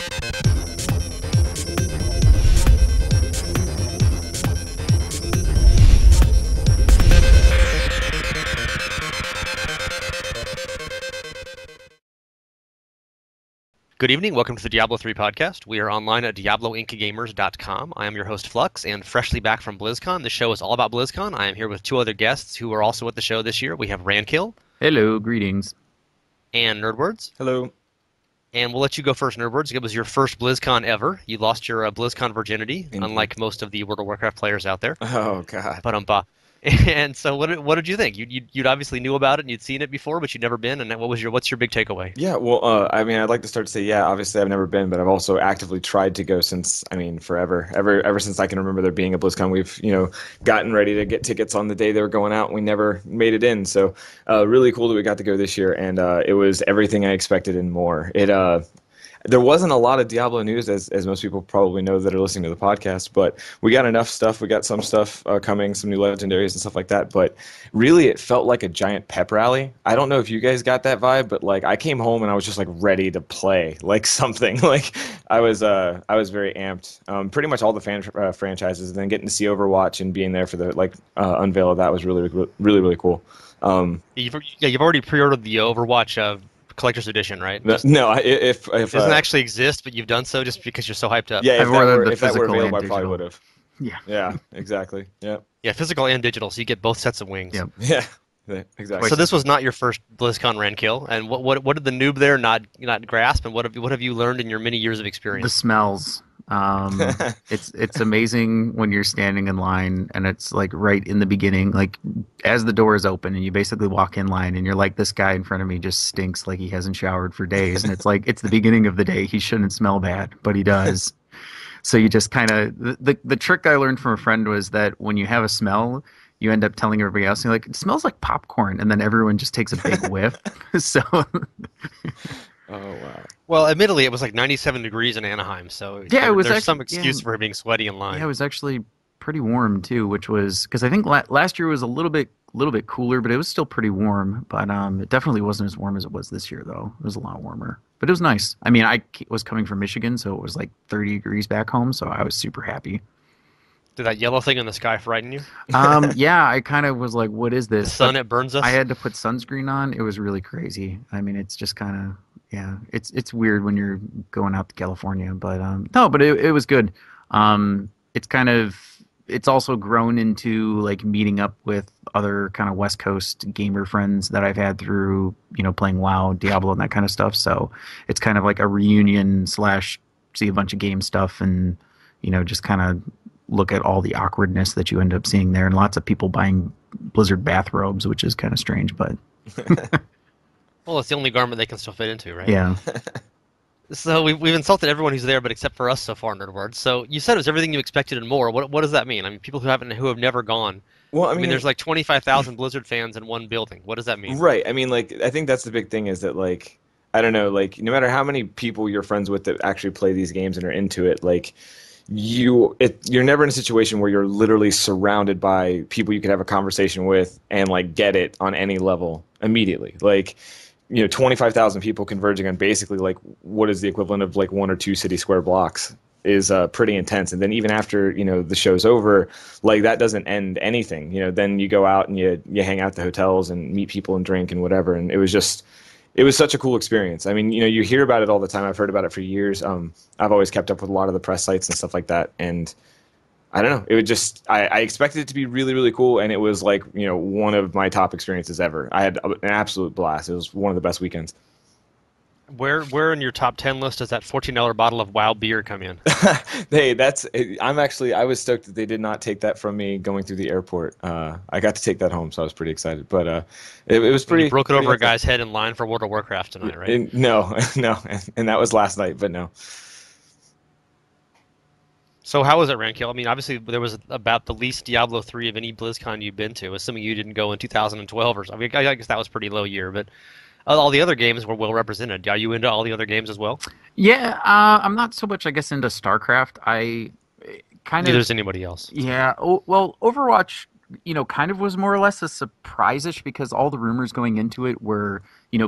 Good evening. Welcome to the Diablo III podcast. We are online at diabloinkgamers.com. I am your host, Flux, and freshly back from BlizzCon. The show is all about BlizzCon. I am here with two other guests who are also at the show this year. We have Rankil. Hello, greetings. And Nerdwords. Hello. And we'll let you go first, Nerdwords. It was your first BlizzCon ever. You lost your BlizzCon virginity, Indeed. unlike most of the World of Warcraft players out there. Oh, God. But And so, what did you think? You'd obviously knew about it and you'd seen it before, but you'd never been. And what's your big takeaway? Yeah, well, I mean, I'd like to start to say, yeah, obviously I've never been, but I've also actively tried to go since, I mean, forever. Ever since I can remember there being a BlizzCon, we've, gotten ready to get tickets on the day they were going out, and we never made it in. So, really cool that we got to go this year, and it was everything I expected and more. There wasn't a lot of Diablo news, as most people probably know that are listening to the podcast, but we got enough stuff. We got some stuff coming, some new legendaries and stuff like that. But really, it felt like a giant pep rally. I don't know if you guys got that vibe, but like I came home and I was just like ready to play like something. Like I was very amped. Pretty much all the franchises, and then getting to see Overwatch and being there for the unveil of that was really, really, really cool. You've already pre-ordered the Overwatch Collector's Edition, right? No, if it doesn't actually exist, but you've done so just because you're so hyped up. Yeah, if that were available, I probably would have. Yeah. Yeah, exactly. Yeah. Yeah, physical and digital, so you get both sets of wings. Yep. Yeah, exactly. So this was not your first BlizzCon Rankil, and what did the noob there not grasp, and what have you learned in your many years of experience? The smells. It's amazing when you're standing in line and it's like right in the beginning, like as the door is open and you basically walk in line and you're like, this guy in front of me just stinks like he hasn't showered for days, and it's like it's the beginning of the day. He shouldn't smell bad, but he does. So you just kind of the trick I learned from a friend was that when you have a smell, you end up telling everybody else, you're like, it smells like popcorn, and then everyone just takes a big whiff. So. Oh, wow. Well, admittedly, it was like 97 degrees in Anaheim, so yeah, there's some excuse for being sweaty in line. Yeah, it was actually pretty warm too, which was because I think last year was a little bit cooler, but it was still pretty warm. But it definitely wasn't as warm as it was this year, though. It was a lot warmer, but it was nice. I mean, I was coming from Michigan, so it was like 30 degrees back home, so I was super happy. Did that yellow thing in the sky frighten you? Yeah, I kind of was like, what is this? The sun, it burns us? I had to put sunscreen on. It was really crazy. I mean, it's just kind of... Yeah, it's weird when you're going out to California, but no, but it was good. It's also grown into like meeting up with other kind of West Coast gamer friends that I've had through playing WoW, Diablo, and that kind of stuff. So it's kind of like a reunion / see a bunch of game stuff and just kind of look at all the awkwardness that you end up seeing there, and lots of people buying Blizzard bathrobes, which is kind of strange, but. Well, it's the only garment they can still fit into, right? Yeah. So we've insulted everyone who's there, but except for us so far, Nerdwords. So you said it was everything you expected and more. What does that mean? I mean, people who have never gone. Well, I mean, there's like 25,000 Blizzard fans in one building. What does that mean? Right. I mean, like, I think that's the big thing is that, like, I don't know, like, no matter how many people you're friends with that actually play these games and are into it, like, you're never in a situation where you're literally surrounded by people you could have a conversation with and like get it on any level immediately. Like, 25,000 people converging on basically like what is the equivalent of like 1 or 2 city square blocks is pretty intense. And then even after the show's over, like that doesn't end anything. Then you go out and you hang out at the hotels and meet people and drink and whatever. And it was such a cool experience. I mean, you hear about it all the time. I've heard about it for years. I've always kept up with a lot of the press sites and stuff like that. And I don't know. It would just I expected it to be really, really cool, and it was like one of my top experiences ever. I had an absolute blast. It was one of the best weekends. Where in your top 10 list does that $14 bottle of WoW beer come in? Hey, I was stoked that they did not take that from me going through the airport. I got to take that home, so I was pretty excited. But it was pretty. You broke it over a guy's head in line for World of Warcraft tonight, right? No, and that was last night, but no. So how was it, Rankil? I mean, obviously there was about the least Diablo III of any BlizzCon you've been to, assuming you didn't go in 2012 or something. I guess that was a pretty low year, but all the other games were well represented. Are you into all the other games as well? Yeah, I'm not so much, I guess, into StarCraft. I kind of... Neither is anybody else. Yeah, well, Overwatch, kind of was more or less a surprise-ish because all the rumors going into it were,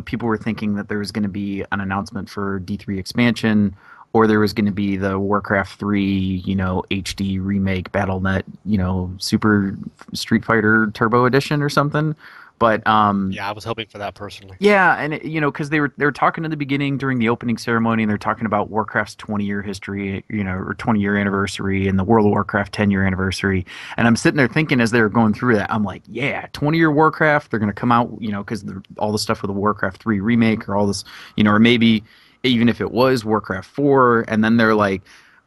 people were thinking that there was going to be an announcement for D3 expansion, or there was going to be the Warcraft 3, HD remake, BattleNet, Super Street Fighter Turbo Edition or something. But Yeah, I was hoping for that personally. yeah, and because they were talking in the beginning during the opening ceremony, and they're talking about Warcraft's 20-year history, or 20-year anniversary, and the World of Warcraft 10-year anniversary. And I'm sitting there thinking as they were going through that, I'm like, yeah, 20-year Warcraft, they're going to come out, because all the stuff with the Warcraft 3 remake or all this, or maybe even if it was Warcraft 4, and then they're like,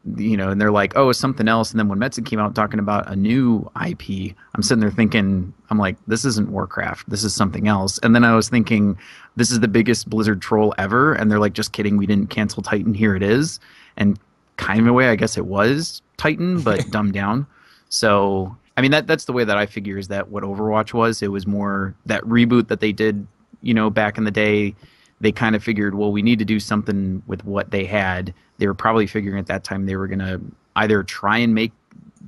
and they're like, oh, it's something else. And then when Metzen came out talking about a new IP, I'm sitting there thinking, I'm like, this isn't Warcraft. This is something else. And then I was thinking, this is the biggest Blizzard troll ever. And they're like, just kidding. We didn't cancel Titan. Here it is. And kind of a way, I guess it was Titan, but dumbed down. So, I mean, that's the way that I figure is that what Overwatch was. It was more that reboot that they did, back in the day. They kind of figured, well, we need to do something with what they had. They were probably figuring at that time they were going to either try and make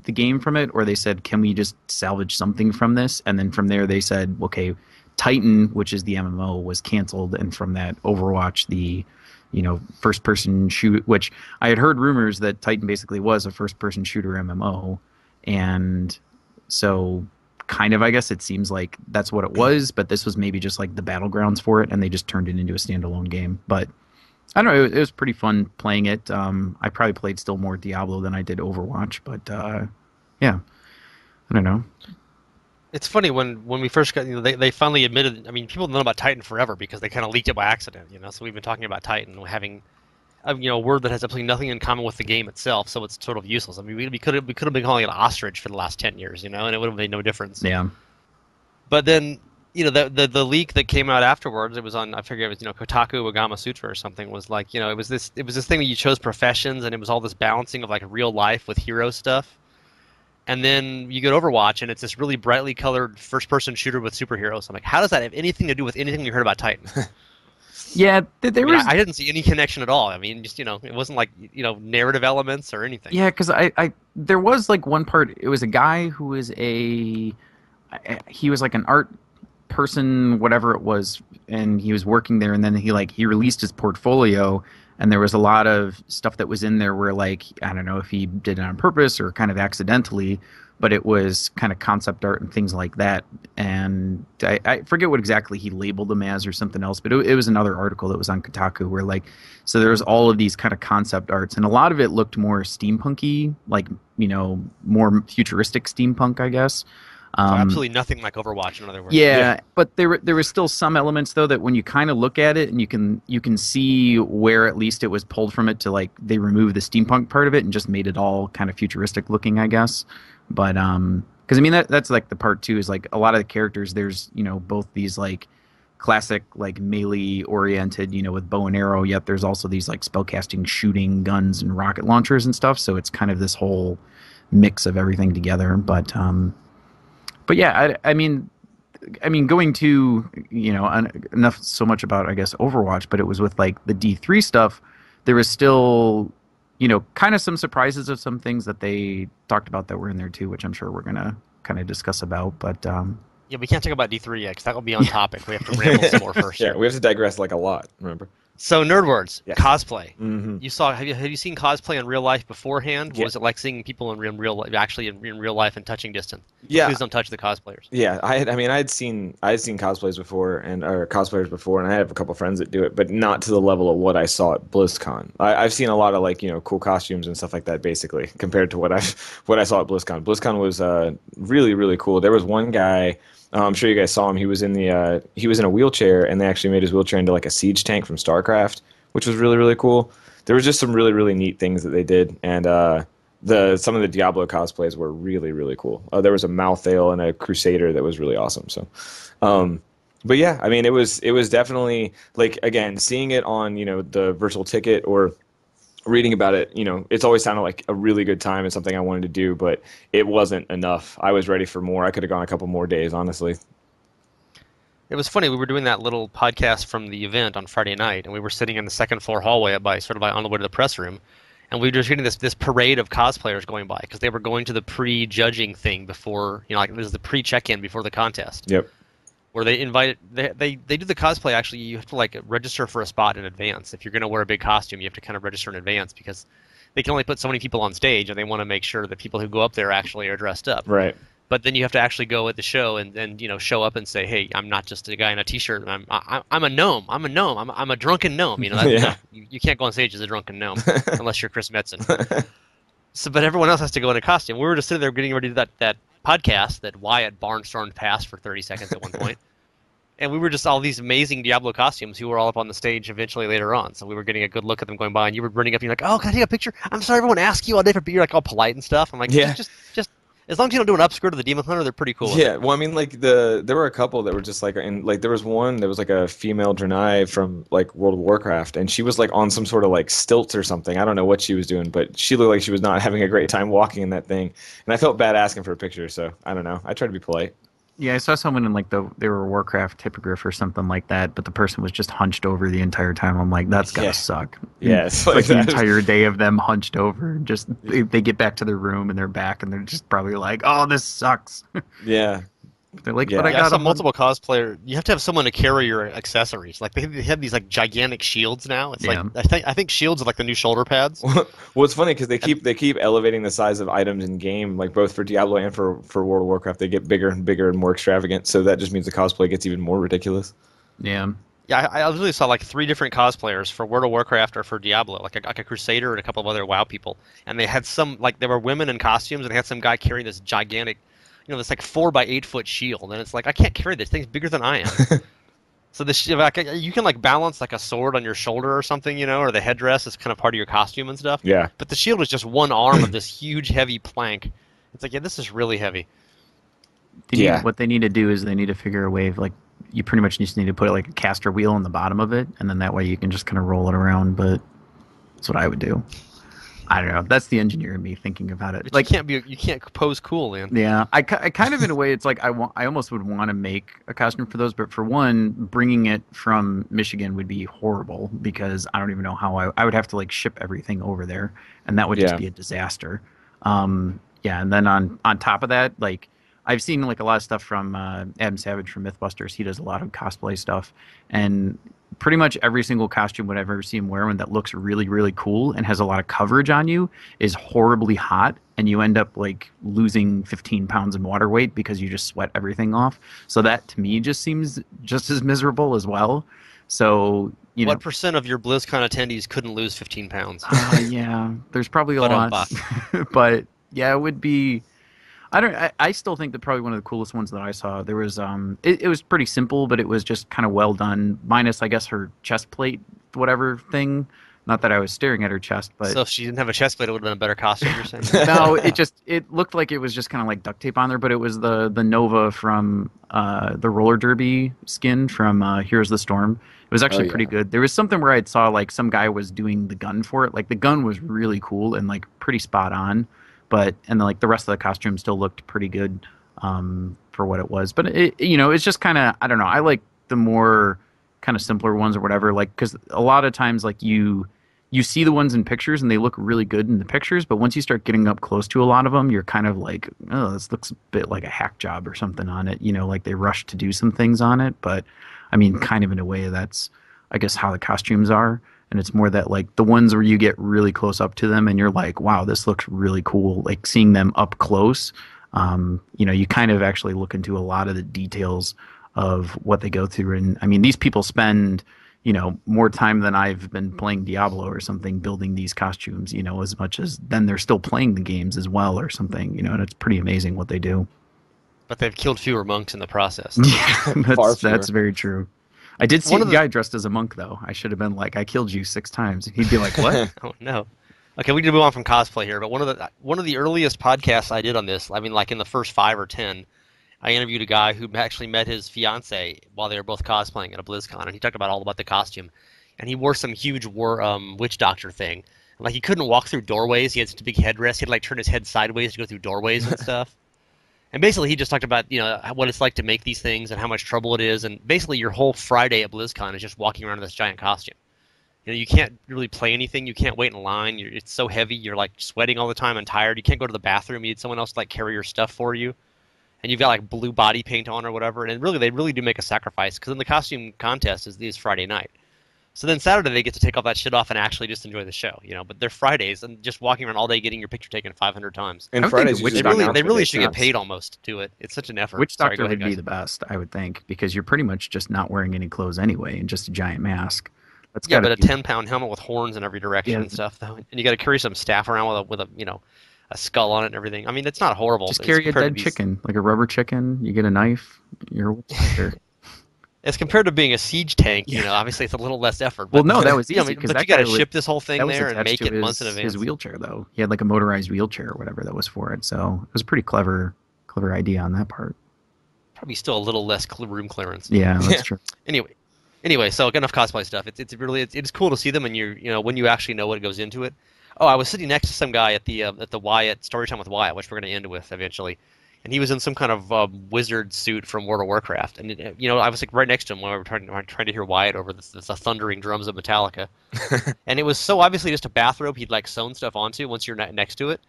the game from it, or they said, can we just salvage something from this? And then from there they said, okay, Titan, which is the MMO, was canceled. And from that, Overwatch, the first-person shoot, which I had heard rumors that Titan basically was a first-person shooter MMO. And so kind of, I guess it seems like that's what it was, but this was maybe just like the battlegrounds for it, and they just turned it into a standalone game. But I don't know, it was pretty fun playing it. I probably played still more Diablo than I did Overwatch, but yeah, I don't know. It's funny when we first got, they finally admitted. I mean, people have known about Titan forever because they kind of leaked it by accident, So we've been talking about Titan having, a word that has absolutely nothing in common with the game itself, so it's sort of useless. I mean, we could have been calling it ostrich for the last 10 years, and it would have made no difference. Yeah. But then, the leak that came out afterwards, it was on, I forget, it was Kotaku Wagama Sutra or something, was like, it was this thing that you chose professions, and it was all this balancing of like real life with hero stuff. And then you go to Overwatch, and it's this really brightly colored first-person shooter with superheroes. I'm like, how does that have anything to do with anything you heard about Titan? Yeah, there was. I didn't see any connection at all. I mean, just it wasn't like narrative elements or anything. Yeah, because I there was like one part. It was a guy who was he was like an art person, whatever it was, and he was working there. And then he released his portfolio, and there was a lot of stuff that was in there where, like, I don't know if he did it on purpose or kind of accidentally, but it was kind of concept art and things like that. And I forget what exactly he labeled them as or something else, but it was another article that was on Kotaku where, like, so there was all of these kind of concept arts, and a lot of it looked more steampunky, like, more futuristic steampunk, I guess. So absolutely nothing like Overwatch, in other words. Yeah, but there was still some elements though that when you kind of look at it and you can see where at least it was pulled from it to, like, they removed the steampunk part of it and just made it all kind of futuristic looking, I guess. But because I mean that's like the part too is like a lot of the characters, there's both these like classic like melee oriented with bow and arrow, yet there's also these like spellcasting shooting guns and rocket launchers and stuff, so it's kind of this whole mix of everything together. But yeah, I mean going to enough so much about, I guess, Overwatch, but it was with like the D3 stuff, there was still kind of some surprises of some things that they talked about that were in there too, which I'm sure we're gonna kind of discuss about. But yeah, we can't talk about D3 yet because that will be on topic. We have to ramble some more first. Yeah, we have to digress like a lot. Remember. So nerd words, yes. Cosplay. Mm-hmm. Have you seen cosplay in real life beforehand? What Yeah. was it like seeing people in real life, actually in real life and touching distance? Yeah. Please don't touch the cosplayers. Yeah, I had seen cosplays before or cosplayers before, and I have a couple friends that do it, but not to the level of what I saw at BlizzCon. I've seen a lot of like cool costumes and stuff like that, basically compared to what I saw at BlizzCon. BlizzCon was really really cool. There was one guy. I'm sure you guys saw him. He was in a wheelchair, and they actually made his wheelchair into like a siege tank from StarCraft, which was really really cool. There was just some really really neat things that they did, and some of the Diablo cosplays were really really cool. There was a Malthael and a Crusader that was really awesome. So, but yeah, I mean it was definitely like, again, seeing it on the virtual ticket or reading about it, it's always sounded like a really good time and something I wanted to do, but it wasn't enough. I was ready for more. I could have gone a couple more days, honestly. It was funny. We were doing that little podcast from the event on Friday night, and we were sitting in the second floor hallway on the way to the press room, and we were just getting this parade of cosplayers going by because they were going to the pre-judging thing before, like it was the pre-check-in before the contest. Yep. where they do the cosplay. Actually, you have to like register for a spot in advance. If you're going to wear a big costume, you have to kind of register in advance because they can only put so many people on stage, and they want to make sure that people who go up there actually are dressed up. Right. But then you have to actually go at the show and show up and say, hey, I'm not just a guy in a t-shirt. I'm a gnome. I'm a gnome. I'm a drunken gnome. You know, Yeah. no, you can't go on stage as a drunken gnome unless you're Chris Metzen. So, but everyone else has to go in a costume. We were just sitting there getting ready to do that podcast that Wyatt barnstormed past for 30 seconds at one point. And we were just all these amazing Diablo costumes who were all up on the stage eventually later on. So we were getting a good look at them going by, and you were running up and you're like, oh, can I take a picture? I'm sorry, everyone asked you all day for you're like all polite and stuff. I'm like, Yeah. just as long as you don't do an upskirt of the Demon Hunter, they're pretty cool. Yeah, well, I mean, like there were a couple that were just like, and like there was one that was like a female Draenei from like World of Warcraft, and she was like on some sort of like stilts or something. I don't know what she was doing, but she looked like she was not having a great time walking in that thing, and I felt bad asking for a picture. So I don't know. I tried to be polite. Yeah, I saw someone in like they were a Warcraft hippogriff or something like that, but the person was just hunched over the entire time. I'm like, that's gotta suck. Yeah, it's like the that. entire day of them hunched over. Just they get back to their room and they're back and they're just probably like, oh, this sucks. Yeah. They're like, Yeah. but I Yeah, got some multiple cosplayer. You have to have someone to carry your accessories. Like they have these like gigantic shields now. It's Yeah. like I think shields are like the new shoulder pads. Well, it's funny because they keep elevating the size of items in game, like both for Diablo and for World of Warcraft. They get bigger and bigger and more extravagant. So that just means the cosplay gets even more ridiculous. Yeah. Yeah, I literally saw like 3 different cosplayers for World of Warcraft or for Diablo, like a Crusader and a couple of other WoW people, and they had some like there were women in costumes and they had some guy carrying this gigantic, this like 4 by 8 foot shield, and it's like I can't carry this thing's bigger than I am. So like, you can like balance like a sword on your shoulder or something, or the headdress is kind of part of your costume and stuff. Yeah. But the shield is just one arm of this huge heavy plank. It's like, yeah, this is really heavy. What they need to do is they need to figure a way of like you pretty much just need to put like a caster wheel on the bottom of it, and then that way you can just kind of roll it around. But that's what I would do. I don't know. That's the engineer in me thinking about it. But like you can't pose cool, man. Yeah, I kind of in a way it's like I almost would want to make a costume for those, but for one, bringing it from Michigan would be horrible because I don't even know how I would have to like ship everything over there, and that would just be a disaster. Yeah, and then on top of that, like I've seen like a lot of stuff from Adam Savage from Mythbusters. He does a lot of cosplay stuff, and pretty much every single costume I've ever seen him wear that looks really, really cool and has a lot of coverage on you is horribly hot, and you end up like losing 15 pounds in water weight because you just sweat everything off. So that to me just seems just as miserable as well. So what percent of your BlizzCon attendees couldn't lose 15 pounds? Yeah, there's probably a lot, but yeah, it would be. I still think that probably one of the coolest ones that I saw, there was it was pretty simple, but it was just kind of well done, minus I guess her chest plate whatever thing. Not that I was staring at her chest, but so if she didn't have a chest plate, it would have been a better costume, you're saying? No, it looked like it was just kind of like duct tape on there, but it was the Nova from the roller derby skin from Heroes of the Storm. It was actually pretty good. There was something where I saw like some guy was doing the gun for it. Like the gun was really cool and like pretty spot on. And like the rest of the costume still looked pretty good for what it was. But it's just kind of, I don't know. I like the more kind of simpler ones or whatever. Like because a lot of times like you see the ones in pictures and they look really good in the pictures, but once you start getting up close to a lot of them, you're kind of like, oh, this looks a bit like a hack job or something on it. Like they rushed to do some things on it. But I mean, kind of in a way, that's I guess how the costumes are. And it's more that like the ones where you get really close up to them and you're like, wow, this looks really cool. Like seeing them up close, you kind of actually look into a lot of the details of what they go through. And I mean, these people spend, more time than I've been playing Diablo or something building these costumes, as much as then they're still playing the games as well or something, and it's pretty amazing what they do. But they've killed fewer monks in the process. Yeah, that's very true. I did see a guy dressed as a monk, though. I should have been like, I killed you 6 times. He'd be like, what? Oh, no. Okay, we need to move on from cosplay here, but one of the earliest podcasts I did on this, I mean, like in the first 5 or 10, I interviewed a guy who actually met his fiance while they were both cosplaying at a BlizzCon, and he talked all about the costume. And he wore some huge witch doctor thing. And, like, he couldn't walk through doorways. He had such a big headdress. He had to, like, turn his head sideways to go through doorways and stuff. And basically, he just talked about, what it's like to make these things and how much trouble it is. And basically, your whole Friday at BlizzCon is just walking around in this giant costume. You can't really play anything. You can't wait in line. It's so heavy. You're, like, sweating all the time and tired. You can't go to the bathroom. You need someone else to, like, carry your stuff for you. and you've got like blue body paint on or whatever, and really they really do make a sacrifice because then the costume contest is Friday night. So then Saturday they get to take all that shit off and actually just enjoy the show, you know. But they're Fridays and just walking around all day getting your picture taken 500 times. And I would think Fridays the Witch They usually really Doctor, they announcement really day, should too. get paid almost to do it. It's such an effort. Witch Sorry, Doctor go ahead, would be guys. the best, I would think, because you're pretty much just not wearing any clothes anyway and just a giant mask. That's Yeah, got to but a be 10-pound helmet with horns in every direction yeah. and stuff, though, and you got to carry some staff around with a you know a skull on it and everything. I mean, it's not horrible. Just It's carry a compared to dead these. chicken, like a rubber chicken. You get a knife. You're a Witch Doctor. As compared to being a siege tank, you Yeah. know, obviously it's a little less effort. Well, But no, that was you know, I easy mean, because but that you got guy to was ship this whole that thing was there and attached make to it months in his advance. wheelchair though. He had like a motorized wheelchair or whatever that was for it. So it was a pretty clever idea on that part. Probably still a little less room clearance. Yeah, that's Yeah. true. Anyway, so enough cosplay stuff. It's really it's cool to see them, and you know when you actually know what goes into it. Oh, I was sitting next to some guy at the Wyatt Storytime with Wyatt, which we're going to end with eventually, and he was in some kind of wizard suit from World of Warcraft, and you know I was like right next to him when we were trying to hear Wyatt over the thundering drums of Metallica, and it was so obviously just a bathrobe he'd like sewn stuff onto once you're next to it.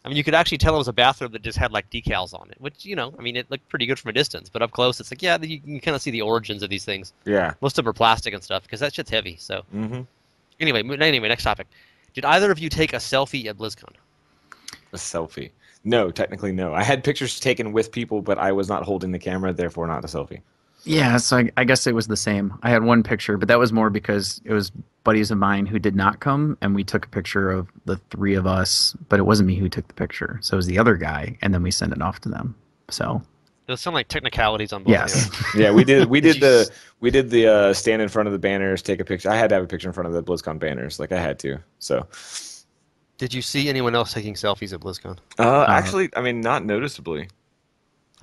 I mean, you could actually tell it was a bathrobe that just had like decals on it, which you know, I mean, it looked pretty good from a distance, but up close, it's like yeah, you can kind of see the origins of these things. Yeah. Most of them are plastic and stuff because that shit's heavy. So Mm-hmm. anyway, next topic. Did either of you take a selfie at BlizzCon? A selfie. No, technically no. I had pictures taken with people, but I was not holding the camera, therefore not a selfie. Yeah, so I guess it was the same. I had one picture, but that was more because it was buddies of mine who did not come, and we took a picture of the three of us, but it wasn't me who took the picture. So it was the other guy, and then we sent it off to them. So Those sound like technicalities on both yes, ends. Yeah, we did. We Did did you the stand in front of the banners, take a picture. I had to have a picture in front of the BlizzCon banners, like I had to. So, Did you see anyone else taking selfies at BlizzCon? actually, I mean, not noticeably.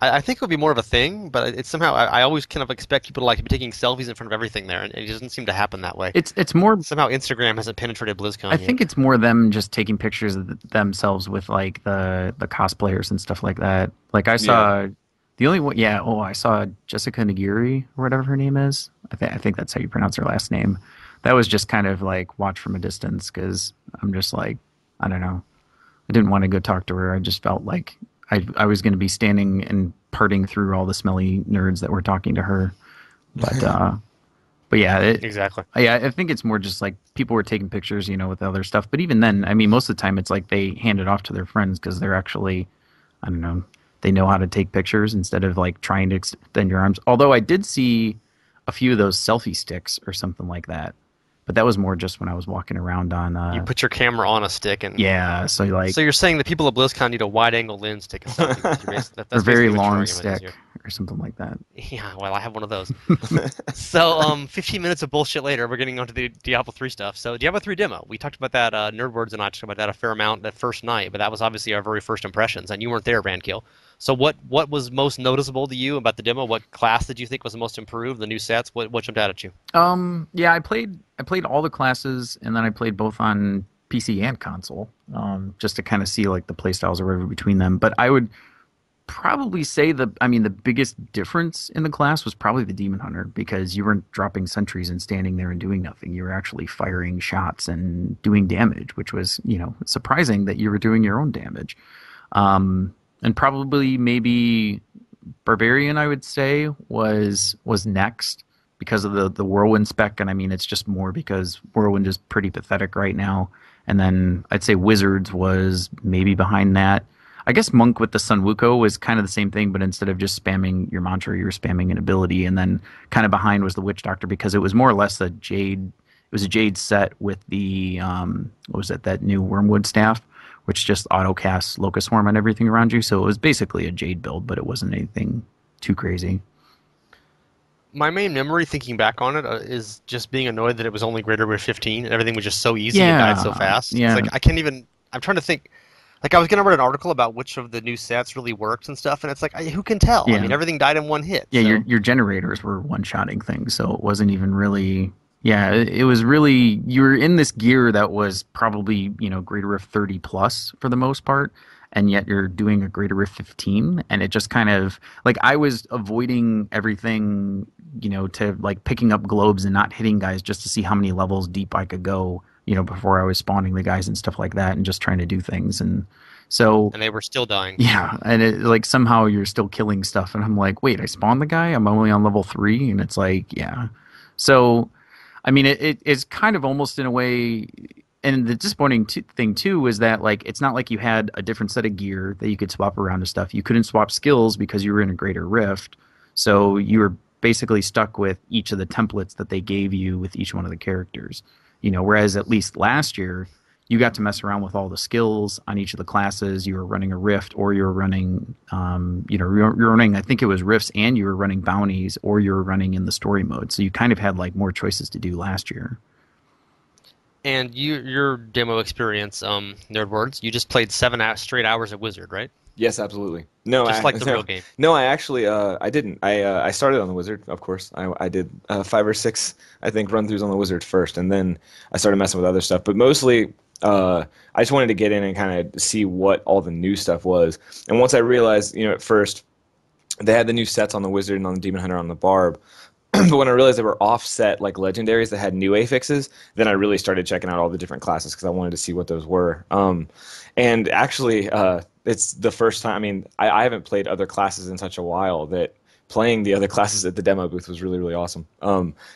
I think it would be more of a thing, but it's somehow I always kind of expect people to like be taking selfies in front of everything there, and it doesn't seem to happen that way. it's more. Somehow Instagram hasn't penetrated BlizzCon I yet. think it's more them just taking pictures of themselves with like the cosplayers and stuff like that. Like I saw the only one, yeah. Oh, I saw Jessica Nagiri or whatever her name is. I think that's how you pronounce her last name. That was just kind of like watch from a distance because I'm just like I don't know. I didn't want to go talk to her. I just felt like I was going to be standing and parting through all the smelly nerds that were talking to her. But yeah, exactly. yeah, I think it's more just like people were taking pictures, you know, with other stuff. But even then, I mean, most of the time it's like they hand it off to their friends because they're actually, I don't know, they know how to take pictures instead of like trying to extend your arms. Although I did see a few of those selfie sticks or something like that. But that was more just when I was walking around on. You put your camera on a stick and Yeah, so like. So you're saying the people at BlizzCon need a wide-angle lens to take a selfie? That's a very basically what your long argument is stick here. or something like that. Yeah, well, I have one of those. So, 15 minutes of bullshit later, we're getting onto the Diablo 3 stuff. So, Diablo 3 demo. We talked about that, Nerdwords and I talked about that a fair amount that first night, but that was obviously our very first impressions, and you weren't there, Rankil. So, what was most noticeable to you about the demo? What class did you think was the most improved? The new sets? What jumped out at you? Yeah, I played all the classes, and then I played both on PC and console, just to kind of see like the play styles or whatever between them. But I would probably say the biggest difference in the class was probably the Demon Hunter because you weren't dropping sentries and standing there and doing nothing. You were actually firing shots and doing damage, which was, you know, surprising that you were doing your own damage. And probably maybe Barbarian, I would say, was next because of the Whirlwind spec. And I mean, it's just more because Whirlwind is pretty pathetic right now. And then I'd say Wizards was maybe behind that. I guess Monk with the Sun Wukong was kind of the same thing, but instead of just spamming your mantra, you were spamming an ability. And then kind of behind was the Witch Doctor because it was more or less a Jade. It was a Jade set with the what was it, that new Wormwood staff, which just auto casts Locust Swarm on everything around you. So it was basically a Jade build, but it wasn't anything too crazy. My main memory, thinking back on it, is just being annoyed that it was only greater with 15 and everything was just so easy and died so fast. Yeah. It's like I can't even. I'm trying to think. Like I was gonna write an article about which of the new sets really worked and stuff, and it's like who can tell? Yeah. I mean, everything died in one hit. Yeah, so. your generators were one-shotting things, so it wasn't even really. Yeah, it was really you were in this gear that was probably, you know, greater of 30 plus for the most part, and yet you're doing a greater of 15, and it just kind of like I was avoiding everything, you know, to like picking up globes and not hitting guys just to see how many levels deep I could go, before I was spawning the guys and stuff like that, and just trying to do things. And so And they were still dying. yeah, and it like somehow you're still killing stuff, and I'm like, wait, I spawned the guy? I'm only on level 3, and it's like, yeah. So, I mean, it's kind of almost in a way, and the disappointing thing too was that like it's not like you had a different set of gear that you could swap around to stuff. You couldn't swap skills because you were in a greater rift, so you were basically stuck with each of the templates that they gave you with each one of the characters. Whereas at least last year you got to mess around with all the skills on each of the classes. You were running a rift, or you were running, you're running, I think it was rifts, and you were running bounties, or you were running in the story mode. So you kind of had like more choices to do last year. And your demo experience, Nerdwords, you just played 7 straight hours of Wizard, right? Yes, absolutely. No, Just like the real game. No, I actually, I didn't. I started on the Wizard, of course. I did 5 or 6, I think, run-throughs on the Wizard first, and then I started messing with other stuff. But mostly, I just wanted to get in and kind of see what all the new stuff was. And once I realized, at first, they had the new sets on the Wizard and on the Demon Hunter on the Barb. But when I realized they were offset like legendaries that had new affixes, then I really started checking out all the different classes because I wanted to see what those were. And actually, it's the first time. I mean, I haven't played other classes in such a while that playing the other classes at the demo booth was really, really awesome.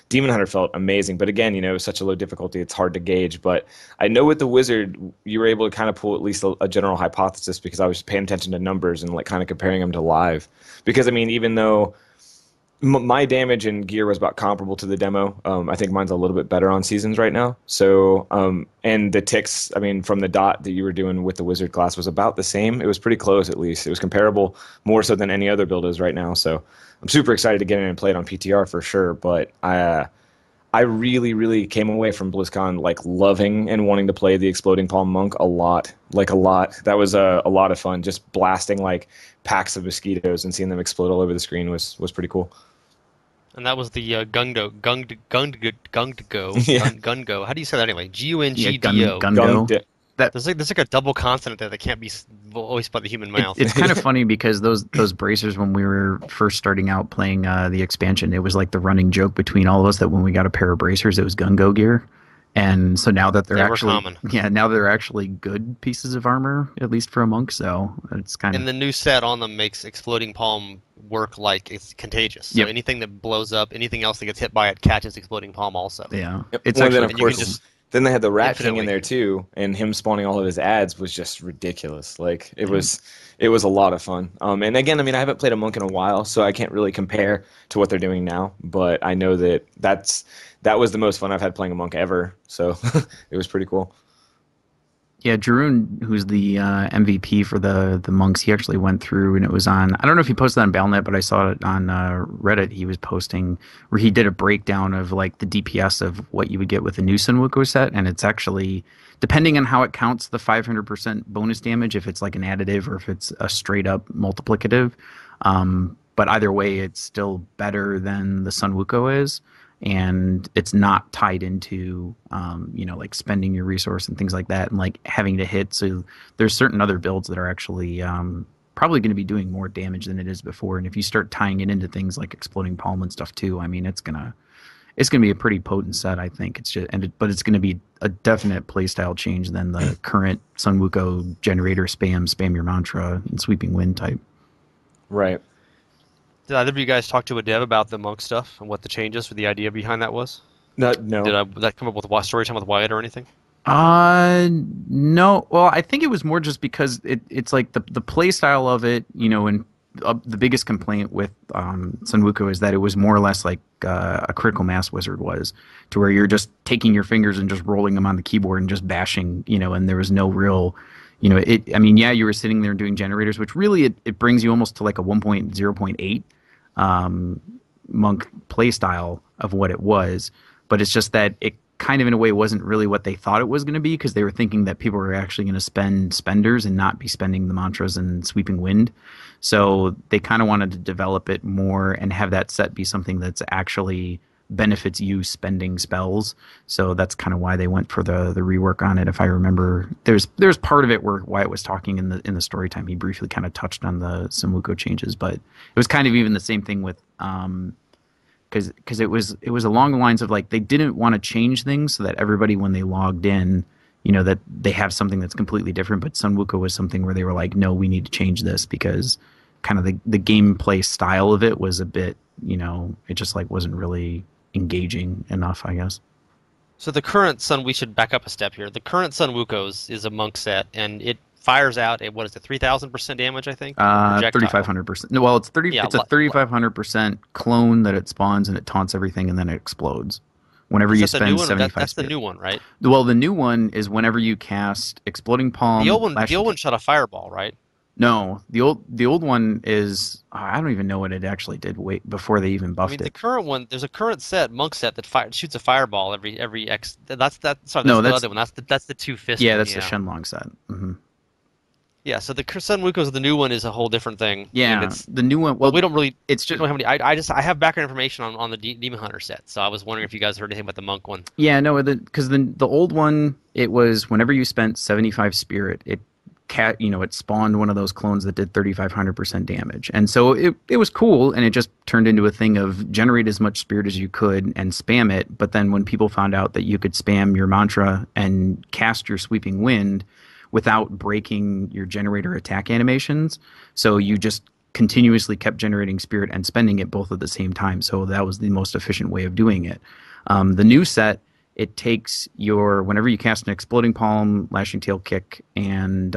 Demon Hunter felt amazing, but again, it was such a low difficulty, it's hard to gauge. But I know with the Wizard, you were able to kind of pull at least a general hypothesis because I was paying attention to numbers and like kind of comparing them to live. Because I mean, even though my damage and gear was about comparable to the demo. I think mine's a little bit better on seasons right now. So, and the ticks, I mean, from the dot that you were doing with the Wizard class was about the same. It was pretty close, at least. It was comparable more so than any other build is right now. So I'm super excited to get in and play it on PTR for sure. But I really, really came away from BlizzCon like loving and wanting to play the Exploding Palm Monk a lot. Like a lot. That was a lot of fun. Just blasting like packs of mosquitoes and seeing them explode all over the screen was pretty cool. And that was the Gungo. Yeah. Gungo. How do you say that anyway? Yeah, Gungdo. Gungo. That There's like a double consonant there that can't be voiced by the human mouth. it's kind of funny because those bracers, when we were first starting out playing the expansion, it was like the running joke between all of us that when we got a pair of bracers, it was Gungo gear. And so now that they're They were actually common. now they're actually good pieces of armor, at least for a monk. So it's kind And of the new set on them makes Exploding Palm work like it's contagious. So Yep. anything that blows up, anything else that gets hit by it catches Exploding Palm also. yeah. Yep. It's Well, actually then, of and you can course, just then they had the Rat King in infinitely- there too, and him spawning all of his ads was just ridiculous. Like it was a lot of fun. And again, I mean, I haven't played a monk in a while, so I can't really compare to what they're doing now. But I know that was the most fun I've had playing a monk ever. So it was pretty cool. Yeah, Jeroen, who's the MVP for the monks, he actually went through and it was on. I don't know if he posted that on Battle.net, but I saw it on Reddit. He was posting where he did a breakdown of like the DPS of what you would get with a new Sun Wukong set, and it's actually depending on how it counts the 500% bonus damage, if it's like an additive or if it's a straight up multiplicative. But either way, it's still better than the Sun Wukong is. And it's not tied into, like spending your resource and things like that and like having to hit. So there's certain other builds that are actually probably going to be doing more damage than it is before. And if you start tying it into things like Exploding Palm and stuff too, I mean, it's gonna be a pretty potent set, I think. It's just, but it's going to be a definite playstyle change than the current Sun Wukong generator spam your mantra and sweeping wind type. Right. Did either of you guys talk to a dev about the monk stuff and what the changes or the idea behind that was? No. Did that come up with Storytime with Wyatt or anything? No. Well, I think it was more just because it's like the play style of it, and the biggest complaint with Sun Wukong is that it was more or less like a critical mass wizard was, to where you're just taking your fingers and just rolling them on the keyboard and just bashing, and there was no real, I mean, yeah, you were sitting there doing generators, which really it brings you almost to like a 1.0.8 monk play style of what it was, but it's just that it kind of in a way wasn't really what they thought it was going to be, because they were thinking that people were actually going to spend spenders and not be spending the mantras and sweeping wind. So they kind of wanted to develop it more and have that set be something that's actually benefits you spending spells. So that's kind of why they went for the rework on it. If I remember, there's part of it where Wyatt was talking in the story time. He briefly kind of touched on the Sun Wukong changes, but it was kind of even the same thing with kind because it was along the lines of like they didn't want to change things so that everybody when they logged in, that they have something that's completely different. But Sun Wukong was something where they were like, no, we need to change this because kind of the gameplay style of it was a bit, it just like wasn't really engaging enough, I guess. So the current Sun, we should back up a step here. The current Sun Wuko's is a monk set, and it fires out at, what is it, 3,000% damage, I think? Projectile. 3,500%. No, well, it's 30. Yeah, It's a 3,500% clone that it spawns and it taunts everything and then it explodes. Whenever Is you that the new spend one? 75 That's the spirit. new one, right? Well, the new one is whenever you cast Exploding Palm. The old one shot a fireball, right? No, the old one is I don't even know what it actually did before they even I buffed mean, the it. current one, there's a current set, monk set that shoots a fireball every X. Sorry, No, that's the that's other one. That's the two fist yeah, one. that's the Yeah, Shenlong set. yeah. So the Sun Wuko's, the new one, is a whole different thing, and Yeah, it's. the new one. Well, Well, we don't really it's just don't have any. I have background information on the Demon Hunter set, so I was wondering if you guys heard anything about the monk one. yeah, no, because the old one, it was whenever you spent 75 spirit, it spawned one of those clones that did 3,500% damage, and so it was cool, and it just turned into a thing of generate as much spirit as you could and spam it. But then when people found out that you could spam your mantra and cast your sweeping wind without breaking your generator attack animations, so you just continuously kept generating spirit and spending it both at the same time. So that was the most efficient way of doing it. The new set, it takes whenever you cast an Exploding Palm, Lashing Tail Kick, and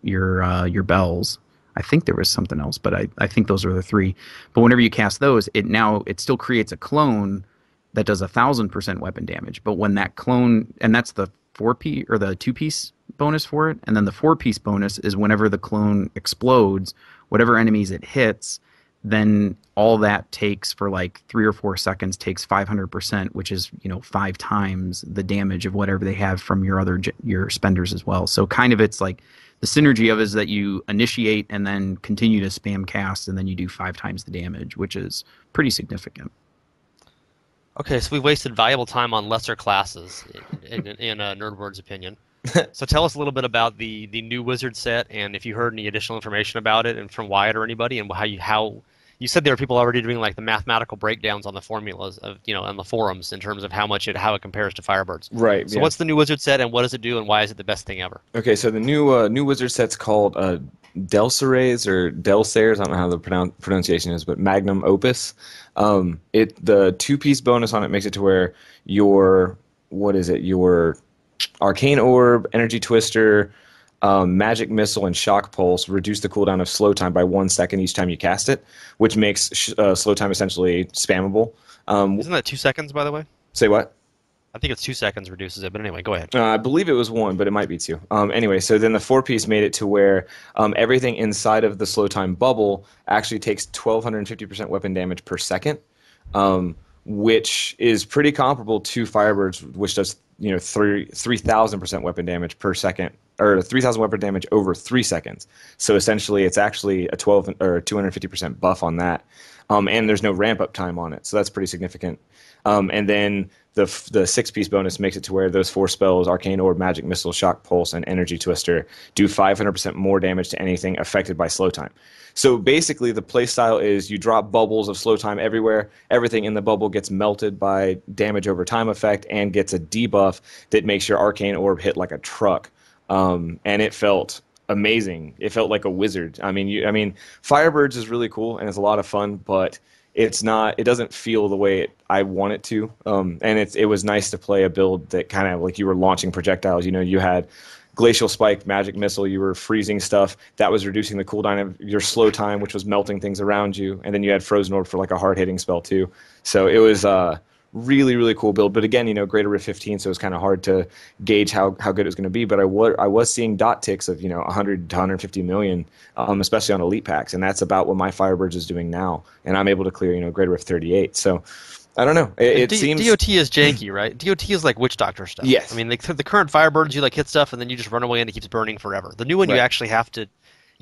your bells. I think there was something else, but I think those are the three. But whenever you cast those, it still creates a clone that does 1,000% weapon damage. But when that clone, and that's the 4-piece or the 2-piece bonus for it, and then the 4-piece bonus is whenever the clone explodes, whatever enemies it hits, then all that takes for like 3 or 4 seconds takes 500%, which is 5 times the damage of whatever they have from your spenders as well. So kind of it's like the synergy of it is that you initiate and then continue to spam cast, and then you do 5 times the damage, which is pretty significant. Okay, so we wasted valuable time on lesser classes, in Nerdword's opinion. So tell us a little bit about the new wizard set, and if you heard any additional information about it, and from Wyatt or anybody, and how you said there were people already doing like the mathematical breakdowns on the formulas of on the forums in terms of how it compares to Firebirds. Right. So Yeah. what's the new wizard set, and what does it do, and why is it the best thing ever? Okay, so the new wizard set's called Delcerays or Delsares. I don't know how the pronunciation is, but Magnum Opus. The 2-piece bonus on it makes it to where your Arcane Orb, Energy Twister, Magic Missile, and Shock Pulse reduce the cooldown of slow time by 1 second each time you cast it, which makes slow time essentially spammable. Isn't that 2 seconds, by the way? Say what? I think it's 2 seconds reduces it, but anyway, go ahead. I believe it was 1, but it might be 2. Anyway, so then the 4-piece made it to where everything inside of the slow time bubble actually takes 1,250% weapon damage per second, which is pretty comparable to Firebirds, which does 3,000% weapon damage per second, or 3,000 weapon damage over 3 seconds. So essentially, it's actually a 12 or 250% buff on that, and there's no ramp up time on it, so that's pretty significant. And then the 6-piece bonus makes it to where those 4 spells, Arcane Orb, Magic Missile, Shock Pulse, and Energy Twister, do 500% more damage to anything affected by slow time. So basically, the playstyle is you drop bubbles of slow time everywhere. Everything in the bubble gets melted by damage over time effect and gets a debuff that makes your Arcane Orb hit like a truck. And it felt amazing. It felt like a wizard. I mean, Firebirds is really cool and it's a lot of fun, but it doesn't feel the way I want it to. And it was nice to play a build that kind of like you were launching projectiles. You had Glacial Spike, Magic Missile, you were freezing stuff. That was reducing the cooldown of your slow time, which was melting things around you. And then you had Frozen Orb for like a hard-hitting spell too. So it was really, really cool build. But again, Greater Rift 15, so it was kind of hard to gauge how good it was going to be. But I was seeing dot ticks of 100 to 150 million, especially on elite packs, and that's about what my Firebirds is doing now. And I'm able to clear Greater Rift 38. So I don't know. It seems DOT is janky, right? DOT is like Witch Doctor stuff. Yes. I mean, the current Firebirds, you hit stuff and then you just run away and it keeps burning forever. The new one, Right. you actually have to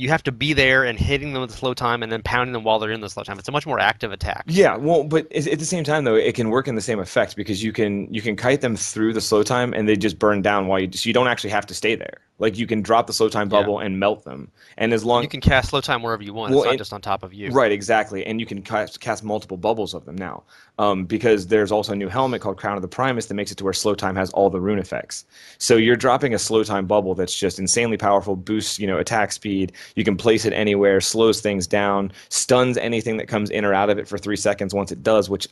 you have to be there and hitting them with the slow time and then pounding them while they're in the slow time. It's a much more active attack. Yeah, well, but at the same time though, it can work in the same effect because you can kite them through the slow time and they just burn down so you don't actually have to stay there. Like you can drop the slow time bubble and melt them, and as long you can cast slow time wherever you want. It's not just on top of you. Right, exactly, and you can cast multiple bubbles of them now, because there's also a new helmet called Crown of the Primus that makes it to where slow time has all the rune effects. So you're dropping a slow time bubble that's just insanely powerful, boosts attack speed. You can place it anywhere, slows things down, stuns anything that comes in or out of it for 3 seconds once it does, which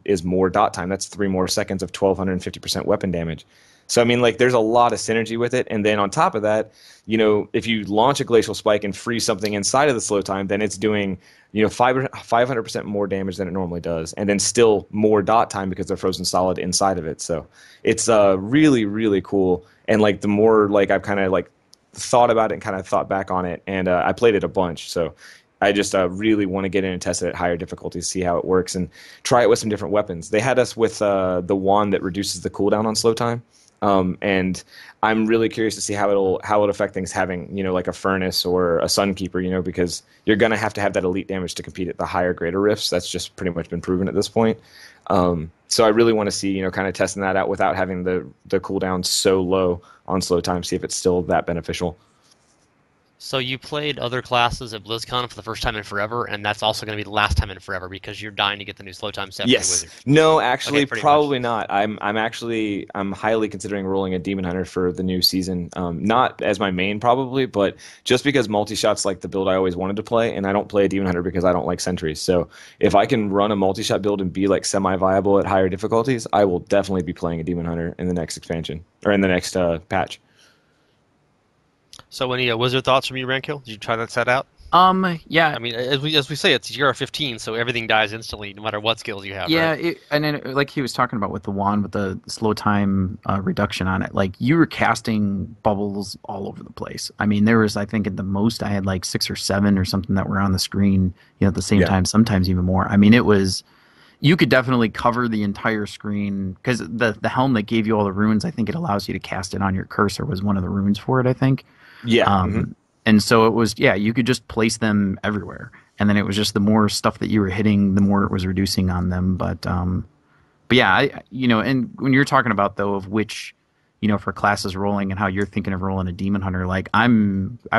is more dot time. That's 3 more seconds of 1250% weapon damage. So I mean, like, there's a lot of synergy with it, and then on top of that, if you launch a glacial spike and freeze something inside of the slow time, then it's doing 500% more damage than it normally does, and then still more dot time because they're frozen solid inside of it. So it's really, really cool. And like the more like I've kind of like thought about it and kind of thought back on it, and I played it a bunch, so I just really want to get in and test it at higher difficulties, see how it works, and try it with some different weapons. They had us with the wand that reduces the cooldown on slow time. And I'm really curious to see how it'll affect things having like a furnace or a sunkeeper, because you're gonna have to have that elite damage to compete at the higher greater rifts. That's just pretty much been proven at this point. So I really want to see kind of testing that out without having the cooldown so low on slow time, see if it's still that beneficial. So you played other classes at BlizzCon for the first time in forever, and that's also going to be the last time in forever because you're dying to get the new slow time set. Yes. Wizard. No, actually, Okay, probably not. I'm highly considering rolling a Demon Hunter for the new season. Not as my main probably, but just because multi-shot's like the build I always wanted to play, and I don't play a Demon Hunter because I don't like sentries. So if I can run a multi-shot build and be like semi-viable at higher difficulties, I will definitely be playing a Demon Hunter in the next expansion or in the next patch. So any wizard thoughts from you, Rankil? Did you try that set out? Yeah. I mean, as we say, it's GR15, so everything dies instantly, no matter what skills you have. Yeah, right? and then like he was talking about with the wand with the slow time reduction on it, like you were casting bubbles all over the place. I mean, there was, I think at the most I had like 6 or 7 or something that were on the screen, at the same time, sometimes even more. I mean, you could definitely cover the entire screen because the helm that gave you all the runes, I think it allows you to cast it on your cursor was one of the runes for it, I think. Yeah. And so it was, you could just place them everywhere. And then it was just the more stuff that you were hitting, the more it was reducing on them. But yeah, and when you're talking about though of which, for classes rolling and how you're thinking of rolling a Demon Hunter, like I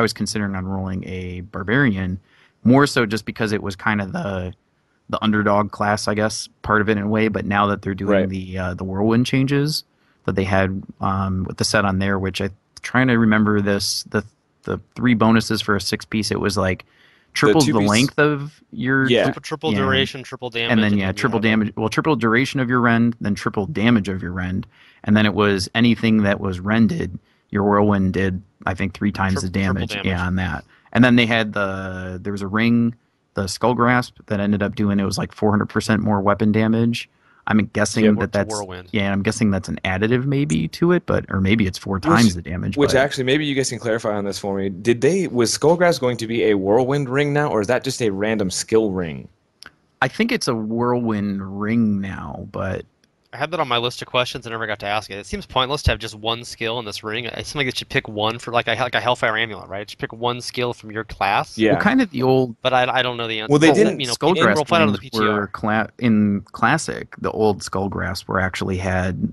was considering on rolling a Barbarian more so just because it was kind of the underdog class, I guess, part of it in a way. But now that they're doing the Whirlwind changes that they had with the set on there, which I'm trying to remember the 3 bonuses for a 6-piece, it was like triples the length of your triple duration, triple damage, and then triple damage. Well, triple duration of your rend, then triple damage of your rend, and then it was anything that was rended. Your Whirlwind did, I think, 3 times the damage. Yeah, on that. And then they had there was a ring, the Skull Grasp, that ended up doing, it was like 400% more weapon damage. I'm guessing that's Whirlwind. Yeah, I'm guessing that's an additive maybe to it, or maybe it's 4 times the damage. Which actually, maybe you guys can clarify on this for me. Was Skullgrass going to be a Whirlwind ring now, or is that just a random skill ring? I think it's a Whirlwind ring now, but I had that on my list of questions and never got to ask it. It seems pointless to have just one skill in this ring. It seems like it should pick one for like a Hellfire Amulet, right? It should pick one skill from your class. Yeah. Well, kind of the old. But I don't know the answer. Well, they didn't. Skullgrass rings were in Classic. The old Skullgrass were actually had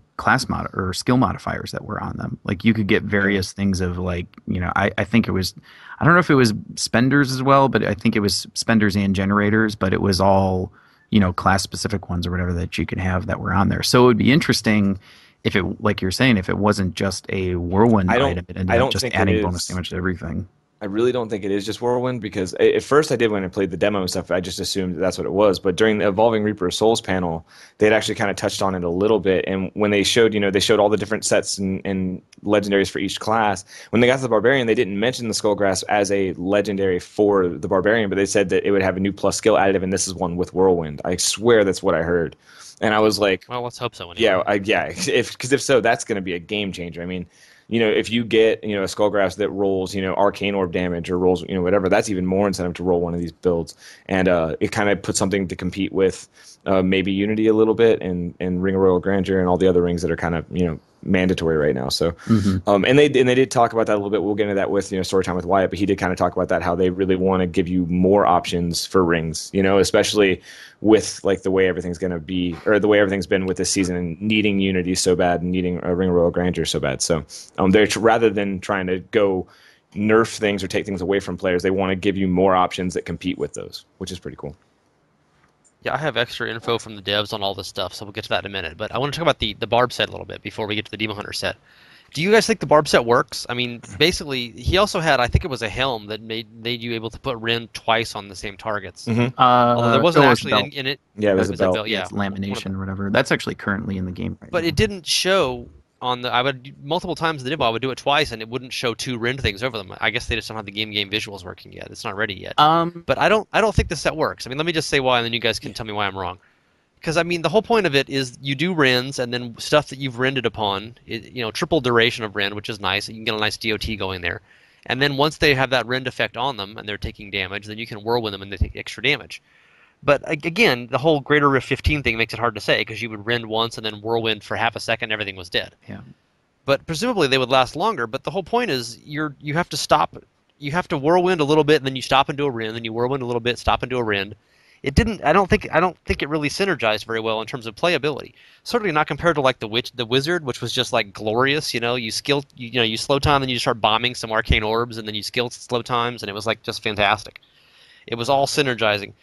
or skill modifiers that were on them. Like you could get various things of like I think it was. I don't know if it was spenders as well, but I think it was spenders and generators. But it was all class specific ones or whatever that you could have that were on there. So it would be interesting if it, like you're saying, if it wasn't just a Whirlwind item, it ended up just adding bonus damage to everything. I really don't think it is just Whirlwind, because at first I did when I played the demo and stuff, I just assumed that's what it was. But during the Evolving Reaper of Souls panel, they'd actually kind of touched on it a little bit. And when they showed, they showed all the different sets and legendaries for each class. When they got to the Barbarian, they didn't mention the Skullgrass as a legendary for the Barbarian, but they said that it would have a new plus skill additive, and this is one with Whirlwind. I swear that's what I heard. And I was like, well, let's hope so. Anyway. If so, that's going to be a game changer. I mean, if you get, a Skullgrass that rolls, Arcane Orb damage or rolls, whatever, that's even more incentive to roll one of these builds. And it kind of puts something to compete with maybe Unity a little bit and Ring of Royal Grandeur and all the other rings that are kind of, mandatory right now. So, Mm-hmm. and they did talk about that a little bit. We'll get into that with Storytime with Wyatt, but he did kind of talk about that, how they really want to give you more options for rings, especially with like the way everything's going to be, or the way everything's been with this season, and needing unity so bad and needing a Ring of Royal Grandeur so bad. So, they're rather than trying to go nerf things or take things away from players, they want to give you more options that compete with those, which is pretty cool. Yeah, I have extra info from the devs on all this stuff, so we'll get to that in a minute. But I want to talk about the Barb set a little bit before we get to the Demon Hunter set. Do you guys think the Barb set works? I mean, basically, he also had, I think it was a helm that made you able to put Rend twice on the same targets. Mm-hmm. Although there wasn't it was actually belt. in it. Yeah, it was It a was belt. yeah. It's lamination or whatever. That's actually currently in the game right But now. it didn't show on the. I would multiple times in the demo. I would do it twice, and it wouldn't show two Rend things over them. I guess they just don't have the game visuals working yet. It's not ready yet. But I don't think the set works. I mean, let me just say why, and then you guys can tell me why I'm wrong. Because I mean, the whole point of it is you do Rends, and then stuff that you've rended upon, triple duration of Rend, which is nice. You can get a nice DOT going there. And then once they have that Rend effect on them and they're taking damage, then you can Whirlwind them and they take extra damage. But again, the whole Greater Rift 15 thing makes it hard to say, because you would Rend once and then Whirlwind for half a second, everything was dead. Yeah. But presumably they would last longer. But the whole point is you have to stop. You have to Whirlwind a little bit, and then you stop and do a Rend, then you Whirlwind a little bit, stop and do a Rend. It didn't. I don't think it really synergized very well in terms of playability. Certainly not compared to like the Wizard, which was just like glorious. You slow time, then you just start bombing some arcane orbs, and then you slow times, and it was like just fantastic. It was all synergizing.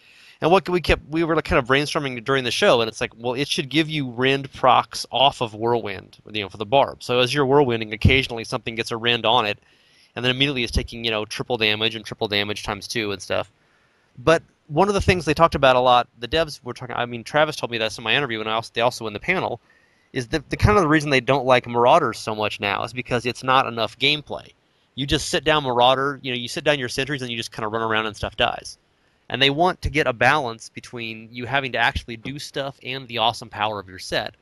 And what we were like kind of brainstorming during the show, and it's like, well, it should give you Rend procs off of Whirlwind, for the Barb. So as you're Whirlwinding, occasionally something gets a Rend on it, and then immediately it's taking triple damage and triple damage times 2 and stuff. But one of the things they talked about a lot, the devs were talking. I mean, Travis told me this in my interview, and they also in the panel, is that the kind of the reason they don't like Marauders so much now is because it's not enough gameplay. You just sit down Marauder, you sit down your sentries, and you just kind of run around and stuff dies. And they want to get a balance between you having to actually do stuff and the awesome power of your set.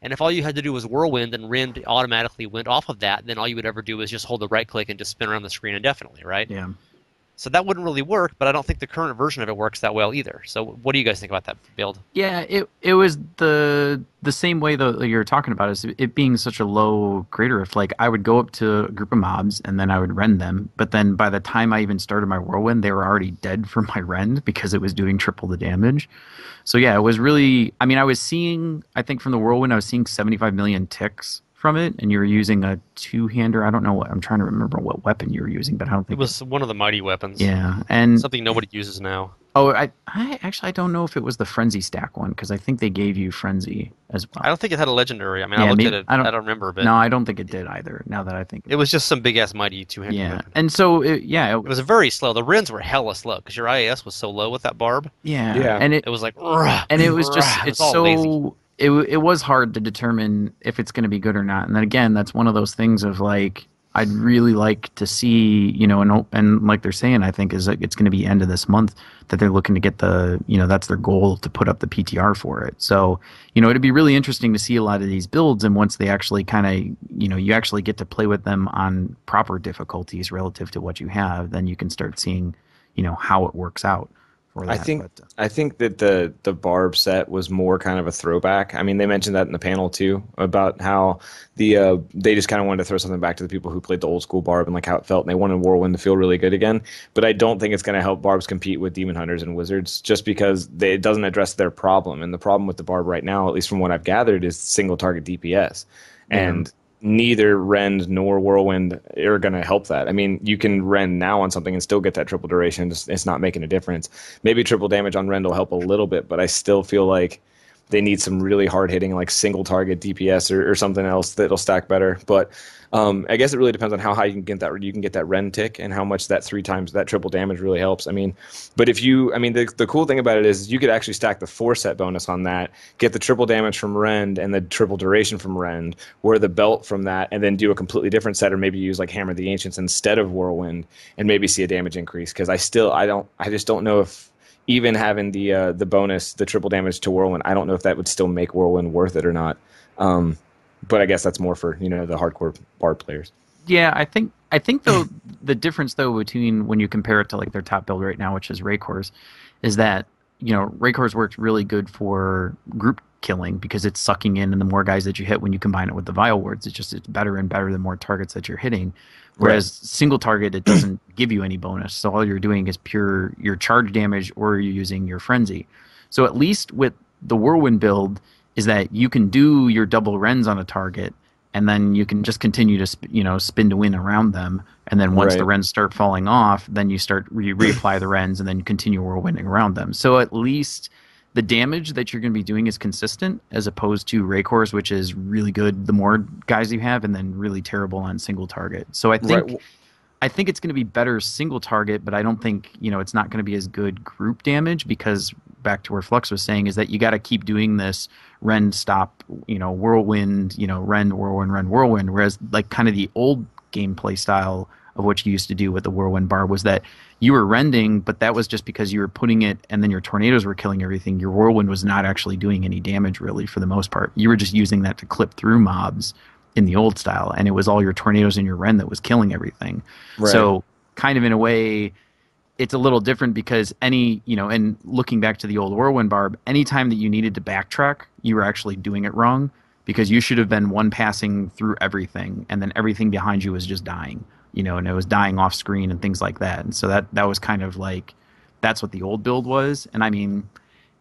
And if all you had to do was Whirlwind and Rend automatically went off of that, then all you would ever do is just hold the right click and just spin around the screen indefinitely, right? Yeah. So that wouldn't really work, but I don't think the current version of it works that well either. So what do you guys think about that build? Yeah, it was the same way that you're talking about, is it being such a low Greater Rift. Like, I would go up to a group of mobs and then I would Rend them, but then by the time I even started my Whirlwind, they were already dead from my Rend because it was doing triple the damage. So yeah, it was really, I mean, I think from the Whirlwind, I was seeing 75 million ticks from it, and you were using a two-hander. I don't know I'm trying to remember what weapon you were using, but I don't think it was one of the mighty weapons. Yeah, and something nobody uses now. Oh, I actually, I don't know if it was the Frenzy stack one, because I think they gave you Frenzy as well. I don't think it had a legendary. I mean, Yeah, I looked maybe, at it. I don't remember, but no, I don't think it did either. Now that I think it was just some big ass mighty two-handed weapon. And so it was very slow. The Rends were hella slow because your IAS was so low with that Barb. Yeah, and it was like, and it was just it was it's all so lazy. It was hard to determine if it's going to be good or not. And then again, that's one of those things of like, I'd really like to see, and like they're saying, I think is it's going to be end of this month that they're looking to get that's their goal, to put up the PTR for it. So, it'd be really interesting to see a lot of these builds, and once they actually kind of, you actually get to play with them on proper difficulties relative to what you have, then you can start seeing, how it works out. I think that the Barb set was more kind of a throwback. I mean, they mentioned that in the panel too, about how they just kind of wanted to throw something back to the people who played the old school Barb and like how it felt, and they wanted Whirlwind to feel really good again. But I don't think it's going to help Barbs compete with Demon Hunters and Wizards, just because it doesn't address their problem. And the problem with the Barb right now, at least from what I've gathered, is single target DPS. And neither Rend nor Whirlwind are going to help that. I mean, you can Rend now on something and still get that triple duration. It's not making a difference. Maybe triple damage on Rend will help a little bit, but I still feel like they need some really hard-hitting, like single target DPS or something else that'll stack better. But I guess it really depends on how high you can get that. You can get that Rend tick and how much that 3 times that triple damage really helps. I mean, but the cool thing about it is you could actually stack the 4-set bonus on that, get the triple damage from Rend and the triple duration from Rend, wear the belt from that, and then do a completely different set, or maybe use like Hammer of the Ancients instead of Whirlwind, and maybe see a damage increase. Because I just don't know if even having the bonus, the triple damage to Whirlwind, I don't know if that would still make Whirlwind worth it or not. But I guess that's more for the hardcore Barb players. Yeah, I think though the difference though between when you compare it to like their top build right now, which is Raycor's, is that Raycor's worked really good for group killing because it's sucking in, and the more guys that you hit when you combine it with the vile words, it's better and better the more targets that you're hitting. Whereas single target, it doesn't give you any bonus. So all you're doing is pure your charge damage, or you're using your frenzy. So at least with the Whirlwind build is that you can do your double rends on a target, and then you can just continue to spin to win around them. And then once the rends start falling off, then you reapply the rends, and then you continue whirlwinding around them. So at least the damage that you're going to be doing is consistent, as opposed to Raycors, which is really good the more guys you have, and then really terrible on single target. So I think it's going to be better single target, but I don't think it's not going to be as good group damage, because back to where Flux was saying is that you got to keep doing this rend stop, whirlwind, rend whirlwind. Whereas like kind of the old gameplay style of what you used to do with the whirlwind barb was that you were rending, but that was just because you were putting it, and then your tornadoes were killing everything. Your whirlwind was not actually doing any damage really for the most part. You were just using that to clip through mobs in the old style, and it was all your tornadoes and your rend that was killing everything. So kind of in a way, it's a little different, because and looking back to the old Whirlwind Barb, anytime that you needed to backtrack, you were actually doing it wrong, because you should have been one passing through everything, and then everything behind you was just dying, and it was dying off screen and things like that. And so that was kind of like, that's what the old build was. And I mean,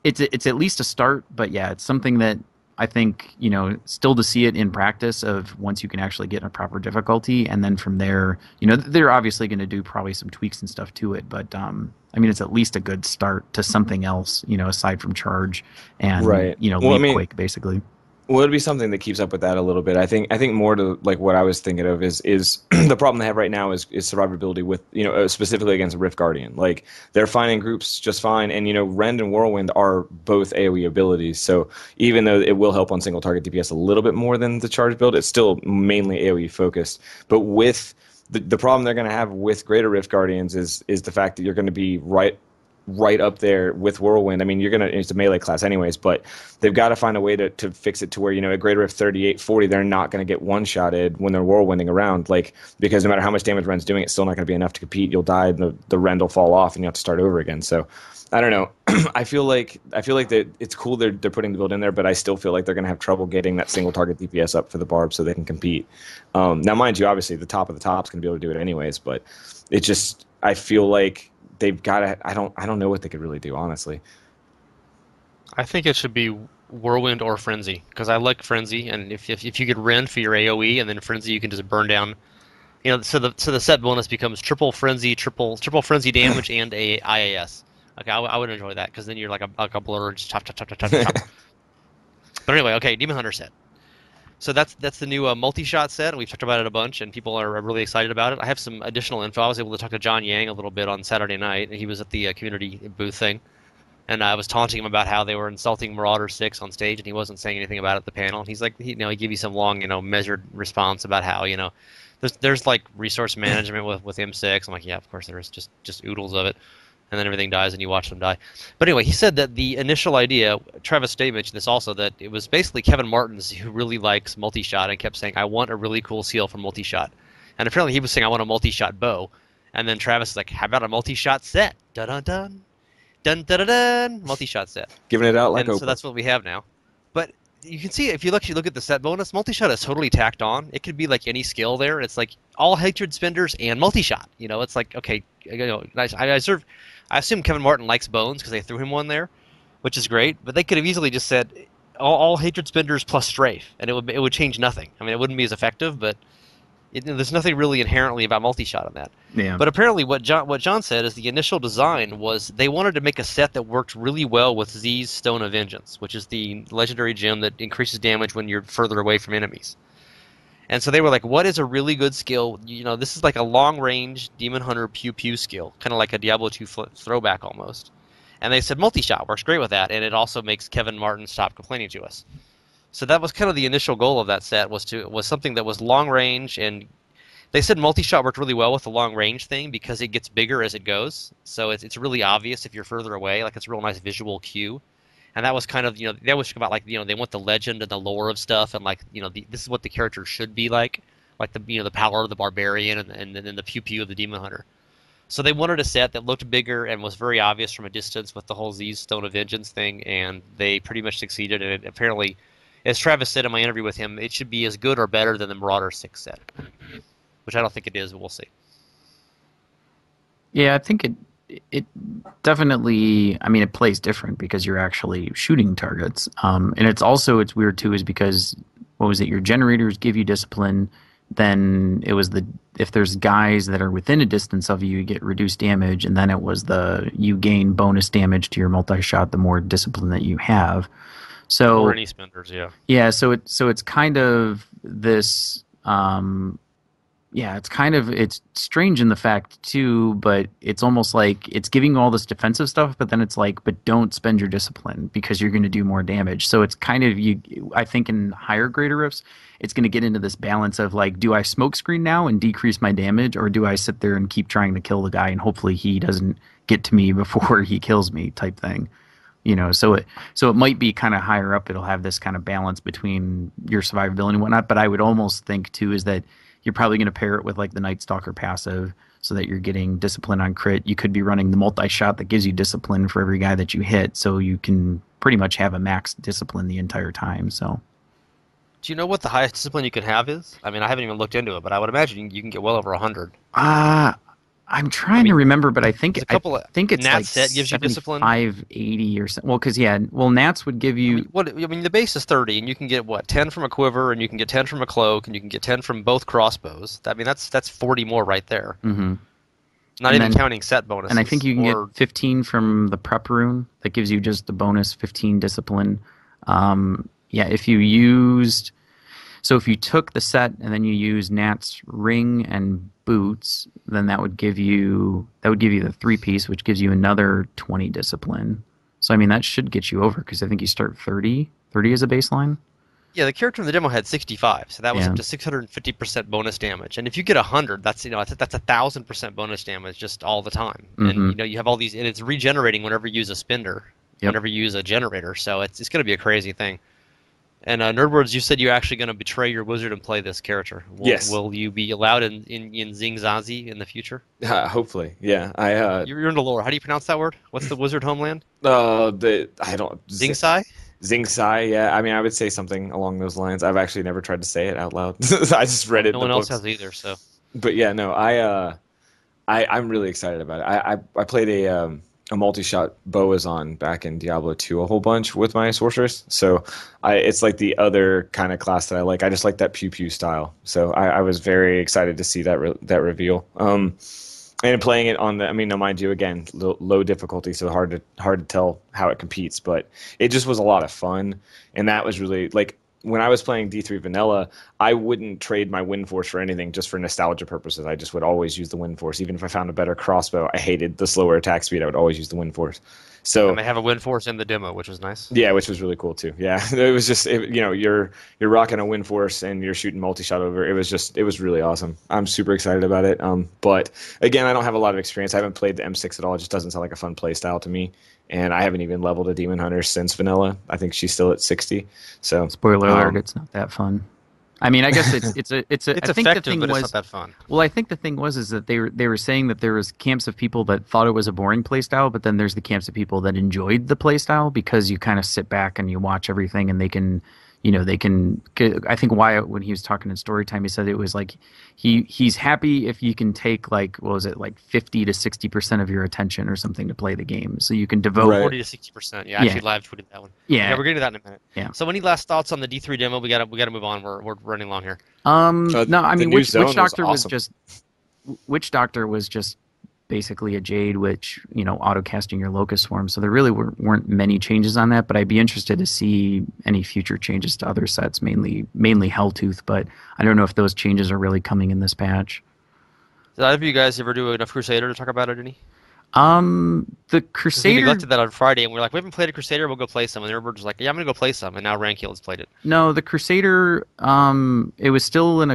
it's at least a start, but yeah, it's something that I think, still to see it in practice of once you can actually get a proper difficulty. And then from there, they're obviously going to do probably some tweaks and stuff to it. But, I mean, it's at least a good start to something else, aside from charge and, leap quake, basically. Well, it'd be something that keeps up with that a little bit. I think more to like what I was thinking of is the problem they have right now is survivability with specifically against Rift Guardian. Like they're finding groups just fine, and Rend and Whirlwind are both AoE abilities. So even though it will help on single target DPS a little bit more than the charge build, it's still mainly AoE focused. But with the problem they're going to have with Greater Rift Guardians is the fact that you're going to be right up there with Whirlwind. I mean, it's a melee class anyways, but they've got to find a way to fix it to where, at Greater Rift 38, 40, they're not going to get one-shotted when they're Whirlwinding around, because no matter how much damage Rend's doing, it's still not going to be enough to compete. You'll die, and the Rend will fall off, and you have to start over again. So, I don't know. I feel like that it's cool they're putting the build in there, but I still feel like they're going to have trouble getting that single target DPS up for the Barb so they can compete. Now, mind you, obviously, the top of the top's going to be able to do it anyways, but it just, I feel like they've got to. I don't know what they could really do, honestly. I think it should be Whirlwind or Frenzy, because I like Frenzy, and if you get Rend for your AoE, and then Frenzy you can just burn down. So the set bonus becomes triple Frenzy damage and a IAS. Okay, I would enjoy that, because then you're like a blur, just chop. But anyway, okay, Demon Hunter set. So that's the new multi-shot set, and we've talked about it a bunch, and people are really excited about it. I have some additional info. I was able to talk to John Yang a little bit on Saturday night, and he was at the community booth thing, and I was taunting him about how they were insulting Marauder 6 on stage, and he wasn't saying anything about it at the panel. And he's like, he gave you some long, measured response about how, there's like resource management with M6. I'm like, yeah, of course there is, just oodles of it. And then everything dies, and you watch them die. But anyway, he said that the initial idea, Travis Stay mentioned this also, that it was basically Kevin Martins, who really likes multi-shot, and kept saying, I want a really cool seal for multi-shot. And apparently he was saying, I want a multi-shot bow. And then Travis is like, how about a multi-shot set? Dun-dun-dun. Dun-dun-dun-dun. Multi-shot set. Giving it out like Oprah. So that's what we have now. But you can see, if you actually look at the set bonus, multi-shot is totally tacked on. It could be like any skill there. It's like all hatred spenders and multi-shot. It's like, okay, nice. I assume Kevin Martin likes bones because they threw him one there, which is great. But they could have easily just said all hatred spenders plus strafe, and it would change nothing. I mean, it wouldn't be as effective, but there's nothing really inherently about multi-shot on that. Yeah. But apparently, what John said is the initial design was they wanted to make a set that worked really well with Z's Stone of Vengeance, which is the legendary gem that increases damage when you're further away from enemies. And so they were like, what is a really good skill? This is like a long-range Demon Hunter pew-pew skill, kind of like a Diablo II throwback almost. And they said multi-shot works great with that, and it also makes Kevin Martin stop complaining to us. So that was kind of the initial goal of that set, was something that was long-range, and they said multi-shot worked really well with the long-range thing because it gets bigger as it goes. So it's really obvious if you're further away, like it's a real nice visual cue. And that was kind of, they always talk about, like, they want the legend and the lore of stuff, and, like, this is what the character should be like the power of the barbarian and then the pew pew of the demon hunter. So they wanted a set that looked bigger and was very obvious from a distance with the whole Z's Stone of Vengeance thing, and they pretty much succeeded. And it, apparently, as Travis said in my interview with him, it should be as good or better than the Marauder 6 set, which I don't think it is, but we'll see. Yeah, I think it definitely. I mean, it plays different because you're actually shooting targets. And it's weird too, is because what was it? Your generators give you discipline. Then it was if there's guys that are within a distance of you, you get reduced damage, and then it was you gain bonus damage to your multi-shot the more discipline that you have. So Or any spenders, yeah. yeah, so it's kind of this. Yeah, it's strange in the fact too, but it's almost like it's giving you all this defensive stuff, but then it's like, but don't spend your discipline because you're going to do more damage. So it's kind of I think in higher greater rifts, it's going to get into this balance of like, do I smoke screen now and decrease my damage, or do I sit there and keep trying to kill the guy and hopefully he doesn't get to me before he kills me type thing. So it might be kind of higher up. It'll have this kind of balance between your survivability and whatnot. But I would almost think too is that you're probably going to pair it with like the Night Stalker passive so that you're getting discipline on crit. You could be running the multi-shot that gives you discipline for every guy that you hit, so you can pretty much have a max discipline the entire time. So, Do you know what the highest discipline you can have is? I mean, I haven't even looked into it, but I would imagine you can get well over 100. I'm trying to remember, but I think there's a couple of it's Nat like set gives you discipline. 75, 80 or something. Well, because Nats would give you. I mean, the base is 30, and you can get what 10 from a quiver, and you can get 10 from a cloak, and you can get 10 from both crossbows. I mean, that's 40 more right there. Mm-hmm. Not even counting set bonuses. And I think you can get 15 from the prep rune that gives you just the bonus 15 discipline. Yeah, if you used. So if you took the set and then you use Nat's ring and boots, then that would give you the 3-piece, which gives you another 20 discipline. So I mean that should get you over because I think you start 30 as a baseline. Yeah, the character in the demo had 65, so that was up to 650% bonus damage. And if you get 100, that's 1,000% bonus damage just all the time. Mm-hmm. And you have all these, and it's regenerating whenever you use a spender, whenever you use a generator. So it's going to be a crazy thing. And Nerdwords, you said you're actually going to betray your wizard and play this character. Yes. Will you be allowed in Zing Zazi in the future? Hopefully, yeah. You're in the lore. How do you pronounce that word? What's the wizard homeland? I don't. Zing Sai? Zing Sai, yeah. I mean, I would say something along those lines. I've actually never tried to say it out loud. I just read it. No in the one else books. has either. So. But yeah, no. I'm really excited about it. I played a multi-shot Boazon back in Diablo 2 a whole bunch with my sorceress. So it's like the other kind of class that I like. I just like that pew-pew style. So I was very excited to see that reveal. And playing it on no, mind you, again, low difficulty, so hard to tell how it competes. But it just was a lot of fun. And that was really, like, when I was playing D3 Vanilla, I wouldn't trade my Wind Force for anything just for nostalgia purposes. I just would always use the Wind Force. Even if I found a better crossbow, I hated the slower attack speed. I would always use the Wind Force. So And they have a Wind Force in the demo, which was nice. Yeah, which was really cool too. Yeah, it was just you're rocking a Wind Force and you're shooting multi-shot over. It was really awesome. I'm super excited about it. But again, I don't have a lot of experience. I haven't played the M6 at all. It just doesn't sound like a fun play style to me. And I haven't even leveled a Demon Hunter since Vanilla. I think she's still at 60. So spoiler alert, it's not that fun. I mean, I guess it's I think effective, the thing but was, it's not that fun. Well, I think the thing was that they were saying that there was camps of people that thought it was a boring playstyle, but then there's the camps of people that enjoyed the playstyle because you kind of sit back and you watch everything, and they can. I think Wyatt, when he was talking in Storytime, he said it was like he's happy if you can take like 50 to 60% of your attention or something to play the game, so you can devote 40 to 60%. Yeah, I actually live tweeted that one. Yeah, we're getting to that in a minute. Yeah. So any last thoughts on the D3 demo? We gotta move on. We're running long here. No, I mean, Witch Doctor was awesome. Witch Doctor was just basically a Jade Witch, auto casting your Locust Swarm. So there really weren't many changes on that, but I'd be interested to see any future changes to other sets, mainly Helltooth, but I don't know if those changes are really coming in this patch. Did either of you guys ever do enough Crusader to talk about it, any? The Crusader... We neglected that on Friday, and we're like, we haven't played a Crusader, we'll go play some. And everybody was like, yeah, I'm going to go play some, and now Rankil has played it. No, the Crusader, it was still in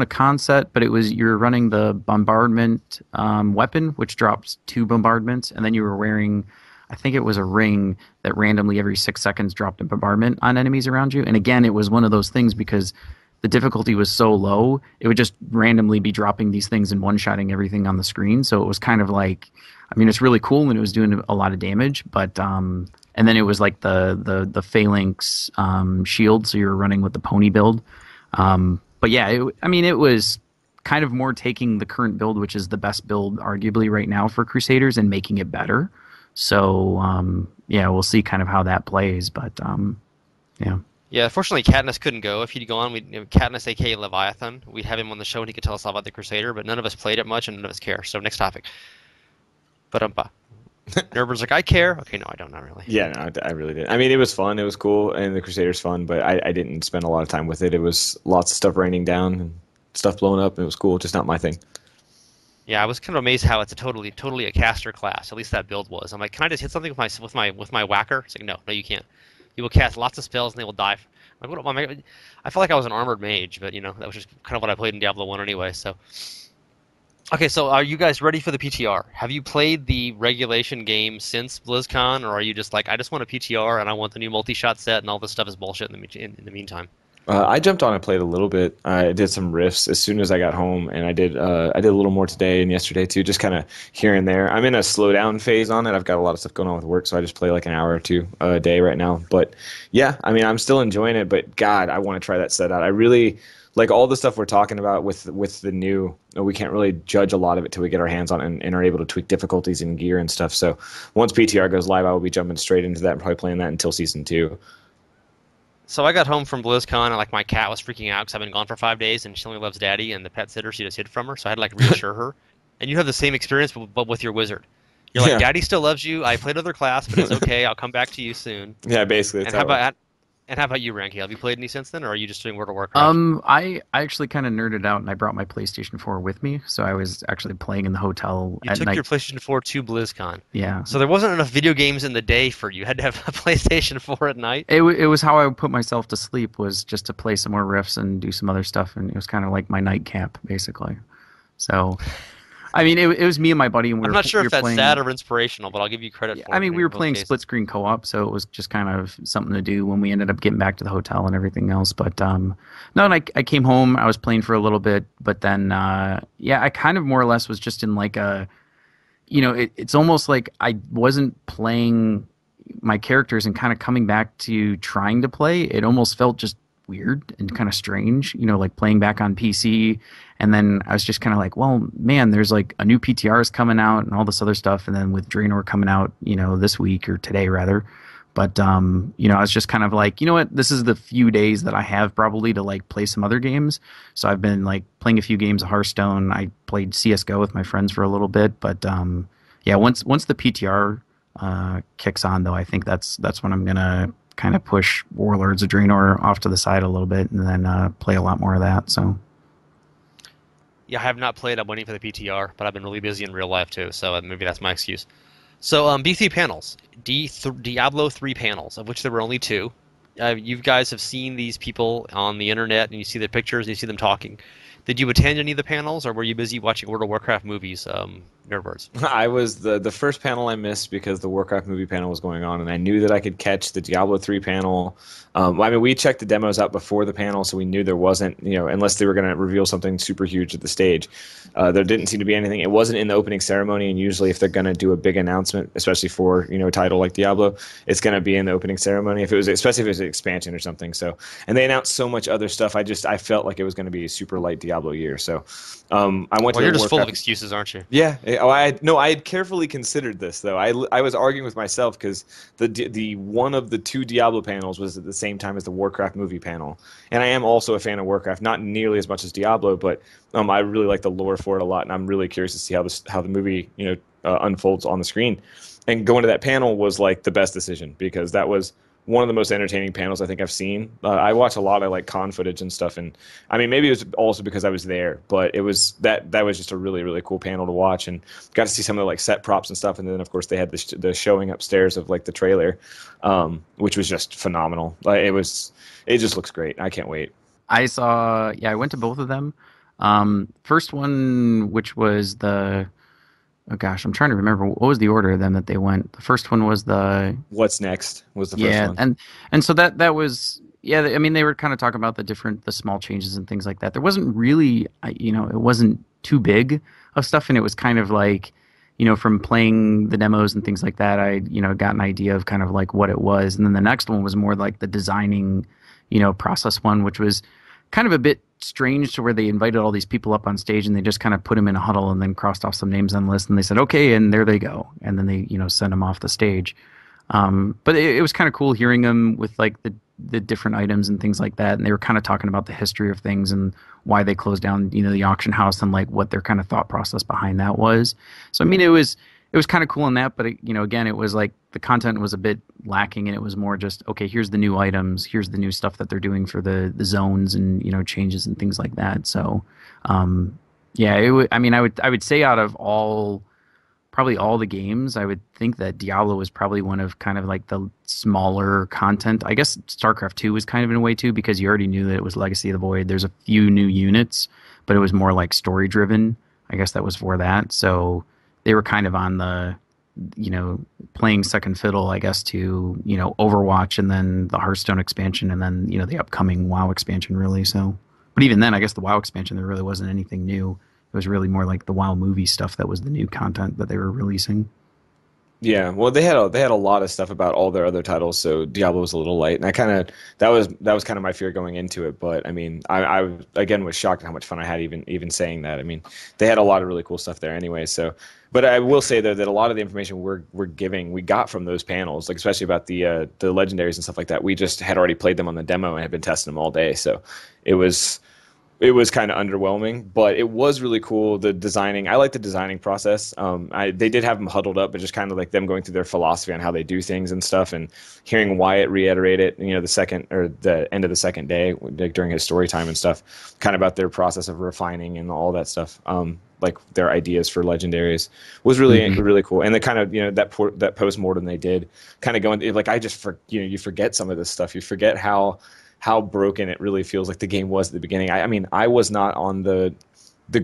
a concept, but you're running the bombardment weapon, which drops 2 bombardments, and then you were wearing, I think it was a ring that randomly every 6 seconds dropped a bombardment on enemies around you. And again, it was one of those things because the difficulty was so low, it would just randomly be dropping these things and one-shotting everything on the screen. So it was kind of like, I mean, it's really cool when it was doing a lot of damage, but and then it was like the phalanx shield, so you were running with the pony build. But yeah, I mean, it was kind of more taking the current build, which is the best build arguably right now for Crusaders, and making it better. So yeah, we'll see kind of how that plays, but yeah. Yeah, unfortunately, Katniss couldn't go. If he'd gone, Katniss, aka Leviathan, we'd have him on the show and he could tell us all about the Crusader, but none of us played it much and none of us care. So next topic. But Nerber's like, I care. Okay, no, I don't, not really. Yeah, no, I really did. I mean, it was fun. It was cool, and the Crusader's fun, but I didn't spend a lot of time with it. It was lots of stuff raining down and stuff blowing up. And it was cool, just not my thing. Yeah, I was kind of amazed how it's a totally a caster class. At least that build was. I'm like, can I just hit something with my whacker? It's like, no, you can't. You will cast lots of spells and they will die. I'm like, what? I felt like I was an armored mage, but that was just kind of what I played in Diablo 1 anyway. So, okay, so are you guys ready for the PTR? Have you played the regulation game since BlizzCon, or are you just like, I just want a PTR and I want the new multi-shot set and all this stuff is bullshit in the meantime? I jumped on and played a little bit. I did some riffs as soon as I got home, and I did a little more today and yesterday too, just kind of here and there. I'm in a slow down phase on it. I've got a lot of stuff going on with work, so I just play like an hour or two a day right now. But yeah, I mean, I'm still enjoying it. But God, I want to try that set out. I really like all the stuff we're talking about with the new. We can't really judge a lot of it till we get our hands on it and are able to tweak difficulties and gear and stuff. So once PTR goes live, I will be jumping straight into that and probably playing that until season 2. So I got home from BlizzCon and like my cat was freaking out because I've been gone for 5 days and she only loves Daddy and the pet sitter she just hid from her. So I had to like reassure her. And you have the same experience but with your wizard. You're like, Daddy still loves you. I played other class, but it's okay. I'll come back to you soon. Yeah, basically. And how about you, Rankil? Have you played any since then, or are you just doing World of Warcraft? I actually kind of nerded out and I brought my PlayStation 4 with me, so I was actually playing in the hotel You at took night. your PlayStation 4 to BlizzCon. Yeah. So there wasn't enough video games in the day for you. You had to have a PlayStation 4 at night. It was how I would put myself to sleep, was just to play some more riffs and do some other stuff, and it was kind of like my nightcap basically. So I mean, it was me and my buddy, and I'm not sure if that's playing, sad or inspirational, but I'll give you credit for it. I mean, we were playing split screen co-op, so it was just kind of something to do when we ended up getting back to the hotel and everything else. But no, and I came home. I was playing for a little bit, but then yeah, I kind of more or less was just in like a, it's almost like I wasn't playing my characters and kind of coming back to trying to play. It almost felt just weird and kind of strange, like playing back on PC. And then I was just kind of like, well, man, there's like a new PTRs coming out and all this other stuff. And then with Draenor coming out, this week or today rather. But, I was just kind of like, you know what, this is the few days that I have probably to like play some other games. So I've been like playing a few games of Hearthstone. I played CSGO with my friends for a little bit. But yeah, once the PTR kicks on, though, I think that's when I'm going to kind of push Warlords of Draenor off to the side a little bit and then play a lot more of that. So yeah, I have not played. I'm waiting for the PTR, but I've been really busy in real life too, so maybe that's my excuse. So B3 panels, Diablo 3 panels, of which there were only 2. You guys have seen these people on the internet, and you see the pictures, and you see them talking. Did you attend any of the panels, or were you busy watching World of Warcraft movies, Nerdbirds? I was the first panel I missed because the Warcraft movie panel was going on, and I knew that I could catch the Diablo 3 panel. I mean, we checked the demos out before the panel, so we knew there wasn't, unless they were going to reveal something super huge at the stage. There didn't seem to be anything. It wasn't in the opening ceremony, and usually if they're going to do a big announcement, especially for a title like Diablo, it's going to be in the opening ceremony. Especially if it was an expansion or something. So, and they announced so much other stuff. I felt like it was going to be a super light Diablo year. So, I went to. Well, you're just full of excuses, aren't you? Yeah. I had carefully considered this though. I was arguing with myself because the one of the 2 Diablo panels was at the same time as the Warcraft movie panel, and I am also a fan of Warcraft, not nearly as much as Diablo, but I really like the lore for it a lot, and I'm really curious to see how the movie unfolds on the screen. And going to that panel was like the best decision because that was one of the most entertaining panels I think I've seen. I watch a lot of like con footage and stuff, and I mean maybe it was also because I was there, but it was that was just a really really cool panel to watch, and got to see some of the like set props and stuff, and then of course they had the showing upstairs of like the trailer, which was just phenomenal. Like it just looks great. I can't wait. I went to both of them. First one, which was oh gosh, I'm trying to remember what was the order of them that they went. The first one was What's Next was the first one. And so that was Yeah, I mean, they were kind of talking about the small changes and things like that. There wasn't really, it wasn't too big of stuff, and it was kind of like, from playing the demos and things like that, I, got an idea of kind of like what it was. And then the next one was more like the designing, process one, which was kind of a bit strange to where they invited all these people up on stage and they just kind of put them in a huddle and then crossed off some names on the list and they said, okay, and there they go. And then they, send them off the stage. But it was kind of cool hearing them with like the different items and things like that. And they were kind of talking about the history of things and why they closed down, the auction house and like what their kind of thought process behind that was. So, I mean, it was kind of cool in that, but again, it was like the content was a bit lacking and it was more just, okay, here's the new items, here's the new stuff that they're doing for the zones and, changes and things like that. So, yeah, I mean, I would say out of probably all the games, I would think that Diablo was probably one of kind of like the smaller content. I guess StarCraft 2 was kind of in a way too, because you already knew that it was Legacy of the Void. There's a few new units, but it was more like story driven. I guess that was for that. So they were kind of on the, playing second fiddle, I guess, to, Overwatch and then the Hearthstone expansion and then, the upcoming WoW expansion really. So, but even then, I guess the WoW expansion, there really wasn't anything new. It was really more like the WoW movie stuff that was the new content that they were releasing. Yeah, well, they had a lot of stuff about all their other titles, so Diablo was a little light, and I kind of that was kind of my fear going into it. But I mean, I again was shocked at how much fun I had even saying that. I mean, they had a lot of really cool stuff there anyway. So, but I will say though that a lot of the information we got from those panels, like especially about the legendaries and stuff like that. We just had already played them on the demo and had been testing them all day, so it was. It was kind of underwhelming, but it was really cool. The designing, I like the designing process. They did have them huddled up, but just kind of like them going through their philosophy on how they do things and stuff, and hearing Wyatt reiterate it, the second or the end of the second day, like during his story time and stuff, kind of about their process of refining and all that stuff. Like their ideas for legendaries was really really cool, and the kind of that post mortem they did, kind of going like you forget some of this stuff, you forget how broken it really feels like the game was at the beginning. I mean, I was not on the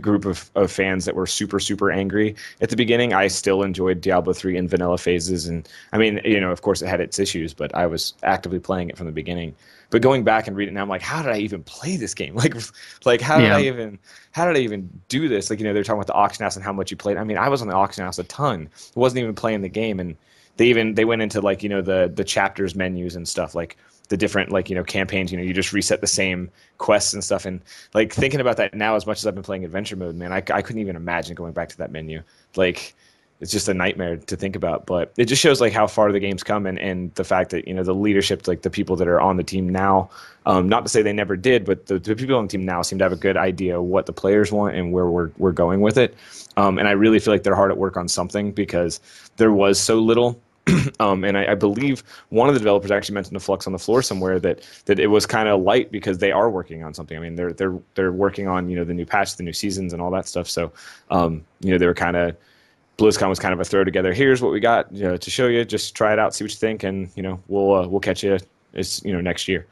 group of fans that were super, super angry at the beginning. I still enjoyed Diablo 3 in vanilla phases. And I mean, of course it had its issues, but I was actively playing it from the beginning. But going back and reading it now, I'm like, how did I even play this game? Like how did how did I even do this? Like, they're talking about the auction house and how much you played. I mean, I was on the auction house a ton. I wasn't even playing the game. And they went into like, the chapters menus and stuff, like the different like campaigns, you just reset the same quests and stuff, and like thinking about that now, as much as I've been playing adventure mode, man, I couldn't even imagine going back to that menu. Like, it's just a nightmare to think about. But it just shows like how far the game's come, and the fact that the leadership, like the people that are on the team now, not to say they never did, but the people on the team now seem to have a good idea of what the players want and where we're going with it. And I really feel like they're hard at work on something, because there was so little. And I believe one of the developers actually mentioned to Flux on the floor somewhere that it was kind of light because they are working on something. I mean, they're working on the new patch, the new seasons, and all that stuff. So they were kind of, BlizzCon was kind of a throw together. Here's what we got to show you. Just try it out, see what you think, and we'll catch you next year.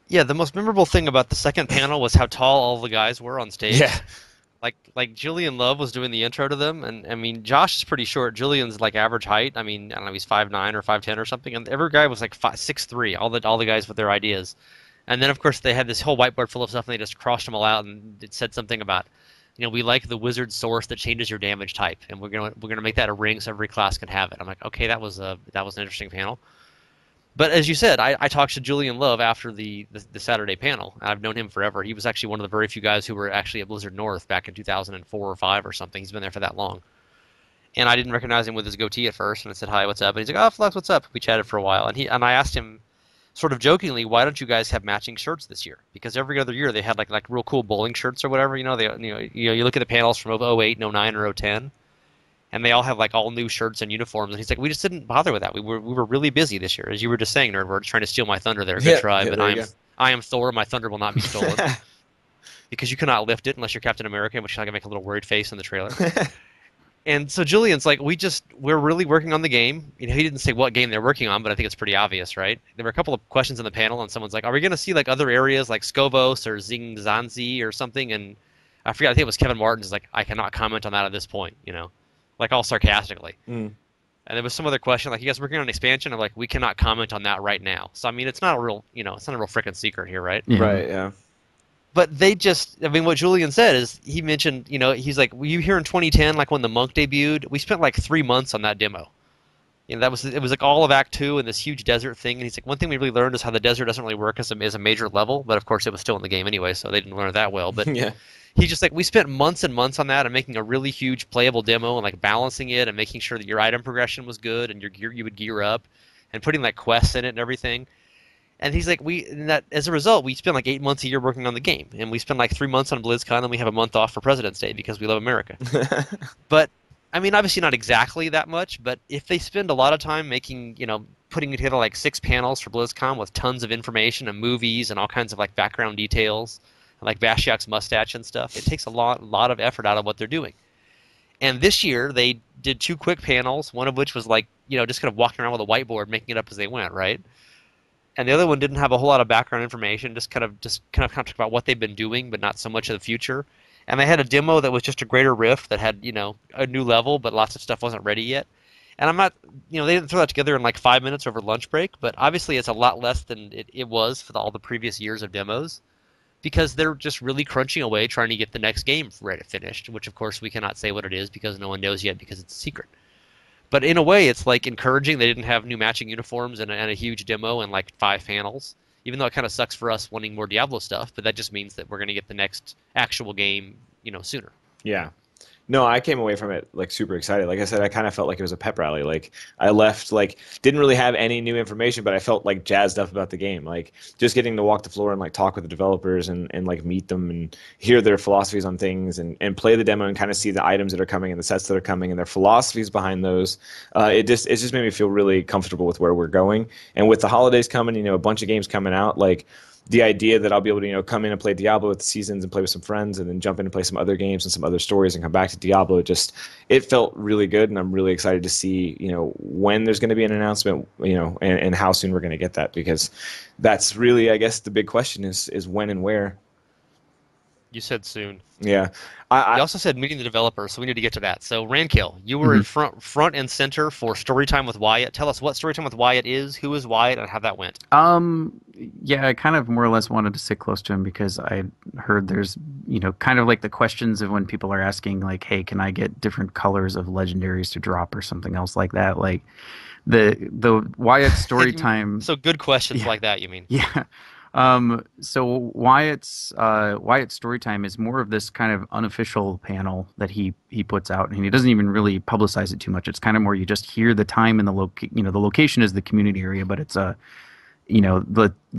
Yeah, the most memorable thing about the second panel was how tall all the guys were on stage. Yeah. Like Julian Love was doing the intro to them, and I mean Josh is pretty short. Julian's like average height. I mean, I don't know, he's 5'9" or 5'10" or something, and every guy was like 6'3". All the guys with their ideas, and then of course they had this whole whiteboard full of stuff, and they just crossed them all out, and it said something about, we like the wizard source that changes your damage type, and we're gonna make that a ring so every class can have it. I'm like, okay, that was an interesting panel. But as you said, I talked to Julian Love after the Saturday panel. I've known him forever. He was actually one of the very few guys who were actually at Blizzard North back in 2004 or 5 or something. He's been there for that long. And I didn't recognize him with his goatee at first, and I said, hi, what's up? And he's like, oh, Flux, what's up? We chatted for a while. And I asked him sort of jokingly, why don't you guys have matching shirts this year? Because every other year they had like real cool bowling shirts or whatever. You look at the panels from 08 and 09 or 010. And they all have like all new shirts and uniforms. And he's like, we just didn't bother with that. We were really busy this year, as you were just saying, Nerdword, trying to steal my thunder there. Good try, but I am Thor. My thunder will not be stolen because you cannot lift it unless you're Captain America, which I can make a little worried face in the trailer. And so Julian's like, we're really working on the game. He didn't say what game they're working on, but I think it's pretty obvious, right? There were a couple of questions in the panel, and someone's like, are we going to see like other areas like Scovos or Zingzanzi or something? And I forgot. I think it was Kevin Martin's like, I cannot comment on that at this point, like all sarcastically. And there was some other question, like, you guys working on an expansion? I'm like, we cannot comment on that right now. So I mean, it's not a real, it's not a real freaking secret here, right? Yeah. Right. Yeah. But they just, I mean, what Julian said is he mentioned, he's like, were you here in 2010, like when the Monk debuted? We spent like 3 months on that demo. It was like all of Act Two and this huge desert thing. And he's like, one thing we really learned is how the desert doesn't really work as a major level. But of course, it was still in the game anyway, so they didn't learn it that well. But Yeah. he's just like, we spent months and months on that and making a really huge playable demo and like balancing it and making sure that your item progression was good and your gear you would gear up and putting like quests in it and everything. And he's like, as a result, we spend like 8 months a year working on the game, and we spend like 3 months on BlizzCon, and we have a month off for President's Day because we love America. But I mean, obviously not exactly that much, but if they spend a lot of time making, putting together like 6 panels for BlizzCon with tons of information and movies and all kinds of like background details, and like Vashiak's mustache and stuff, it takes a lot of effort out of what they're doing. And this year they did 2 quick panels, one of which was like, just kind of walking around with a whiteboard, making it up as they went, right? And the other one didn't have a whole lot of background information, just kind of talk about what they've been doing, but not so much of the future. And they had a demo that was just a greater rift that had, a new level, but lots of stuff wasn't ready yet. And I'm not, they didn't throw that together in like 5 minutes over lunch break, but obviously it's a lot less than it was for all the previous years of demos because they're just really crunching away trying to get the next game ready finished, which of course we cannot say what it is because no one knows yet because it's a secret. But in a way, it's like encouraging. They didn't have new matching uniforms and a huge demo and like 5 panels. Even though it kind of sucks for us wanting more Diablo stuff, but that just means that we're going to get the next actual game, sooner. Yeah. No, I came away from it like super excited. Like I said, I kind of felt like it was a pep rally. Like I left, like didn't really have any new information, but I felt like jazzed up about the game. Like just getting to walk the floor and like talk with the developers and like meet them and hear their philosophies on things and play the demo and kind of see the items that are coming and the sets that are coming and their philosophies behind those. It just made me feel really comfortable with where we're going. And with the holidays coming, a bunch of games coming out, like the idea that I'll be able to, come in and play Diablo with the seasons and play with some friends and then jump in and play some other games and some other stories and come back to Diablo, it felt really good. And I'm really excited to see, when there's going to be an announcement, and how soon we're going to get that, because that's really, I guess, the big question is when and where. You said soon. Yeah. You also said meeting the developers, so we need to get to that. So Rankil, you were in front and center for Storytime with Wyatt. Tell us what Storytime with Wyatt is, who is Wyatt, and how that went. Yeah, I kind of more or less wanted to sit close to him because I heard there's, kind of like the questions of when people are asking, like, hey, can I get different colors of legendaries to drop or something else like that? Like the Wyatt Storytime. So good questions like that, you mean? Yeah. So Wyatt's Storytime is more of this kind of unofficial panel that he puts out, and he doesn't even really publicize it too much. It's kind of more you just hear the time and the location is the community area, but it's the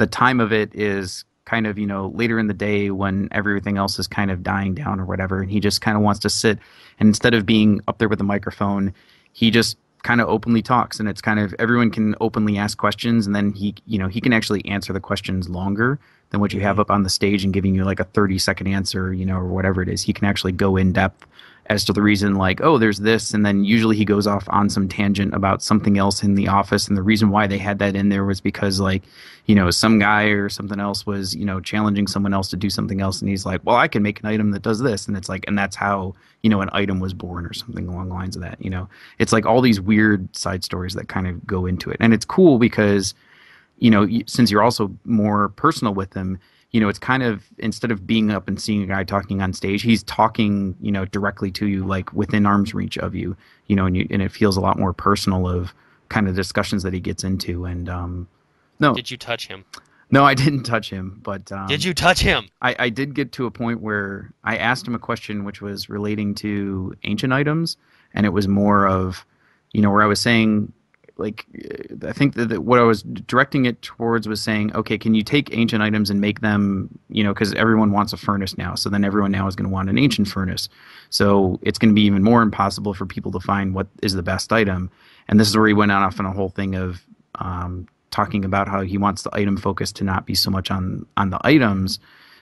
time of it is kind of later in the day when everything else is kind of dying down or whatever, and he just kind of wants to sit, and instead of being up there with the microphone, he just kind of openly talks, and it's kind of everyone can openly ask questions, and then he can actually answer the questions longer than what you have up on the stage and giving you like a 30-second answer, or whatever it is. He can actually go in depth as to the reason, like, oh, there's this, and then usually he goes off on some tangent about something else in the office, and the reason why they had that in there was because, like, some guy or something else was, challenging someone else to do something else, and he's like, well, I can make an item that does this, and it's like, and that's how, an item was born or something along the lines of that, It's like all these weird side stories that kind of go into it, and it's cool because, since you're also more personal with them, it's kind of, instead of being up and seeing a guy talking on stage, he's talking, directly to you, like within arm's reach of you, and it feels a lot more personal of kind of discussions that he gets into. And no, did you touch him? No, I didn't touch him, but did you touch him? I did get to a point where I asked him a question which was relating to ancient items, and it was more of, where I was saying, like, I think that what I was directing it towards was saying, okay, can you take ancient items and make them, because everyone wants a furnace now, so then everyone now is going to want an ancient furnace. So it's going to be even more impossible for people to find what is the best item. And this is where he went off on a whole thing of talking about how he wants the item focus to not be so much on the items,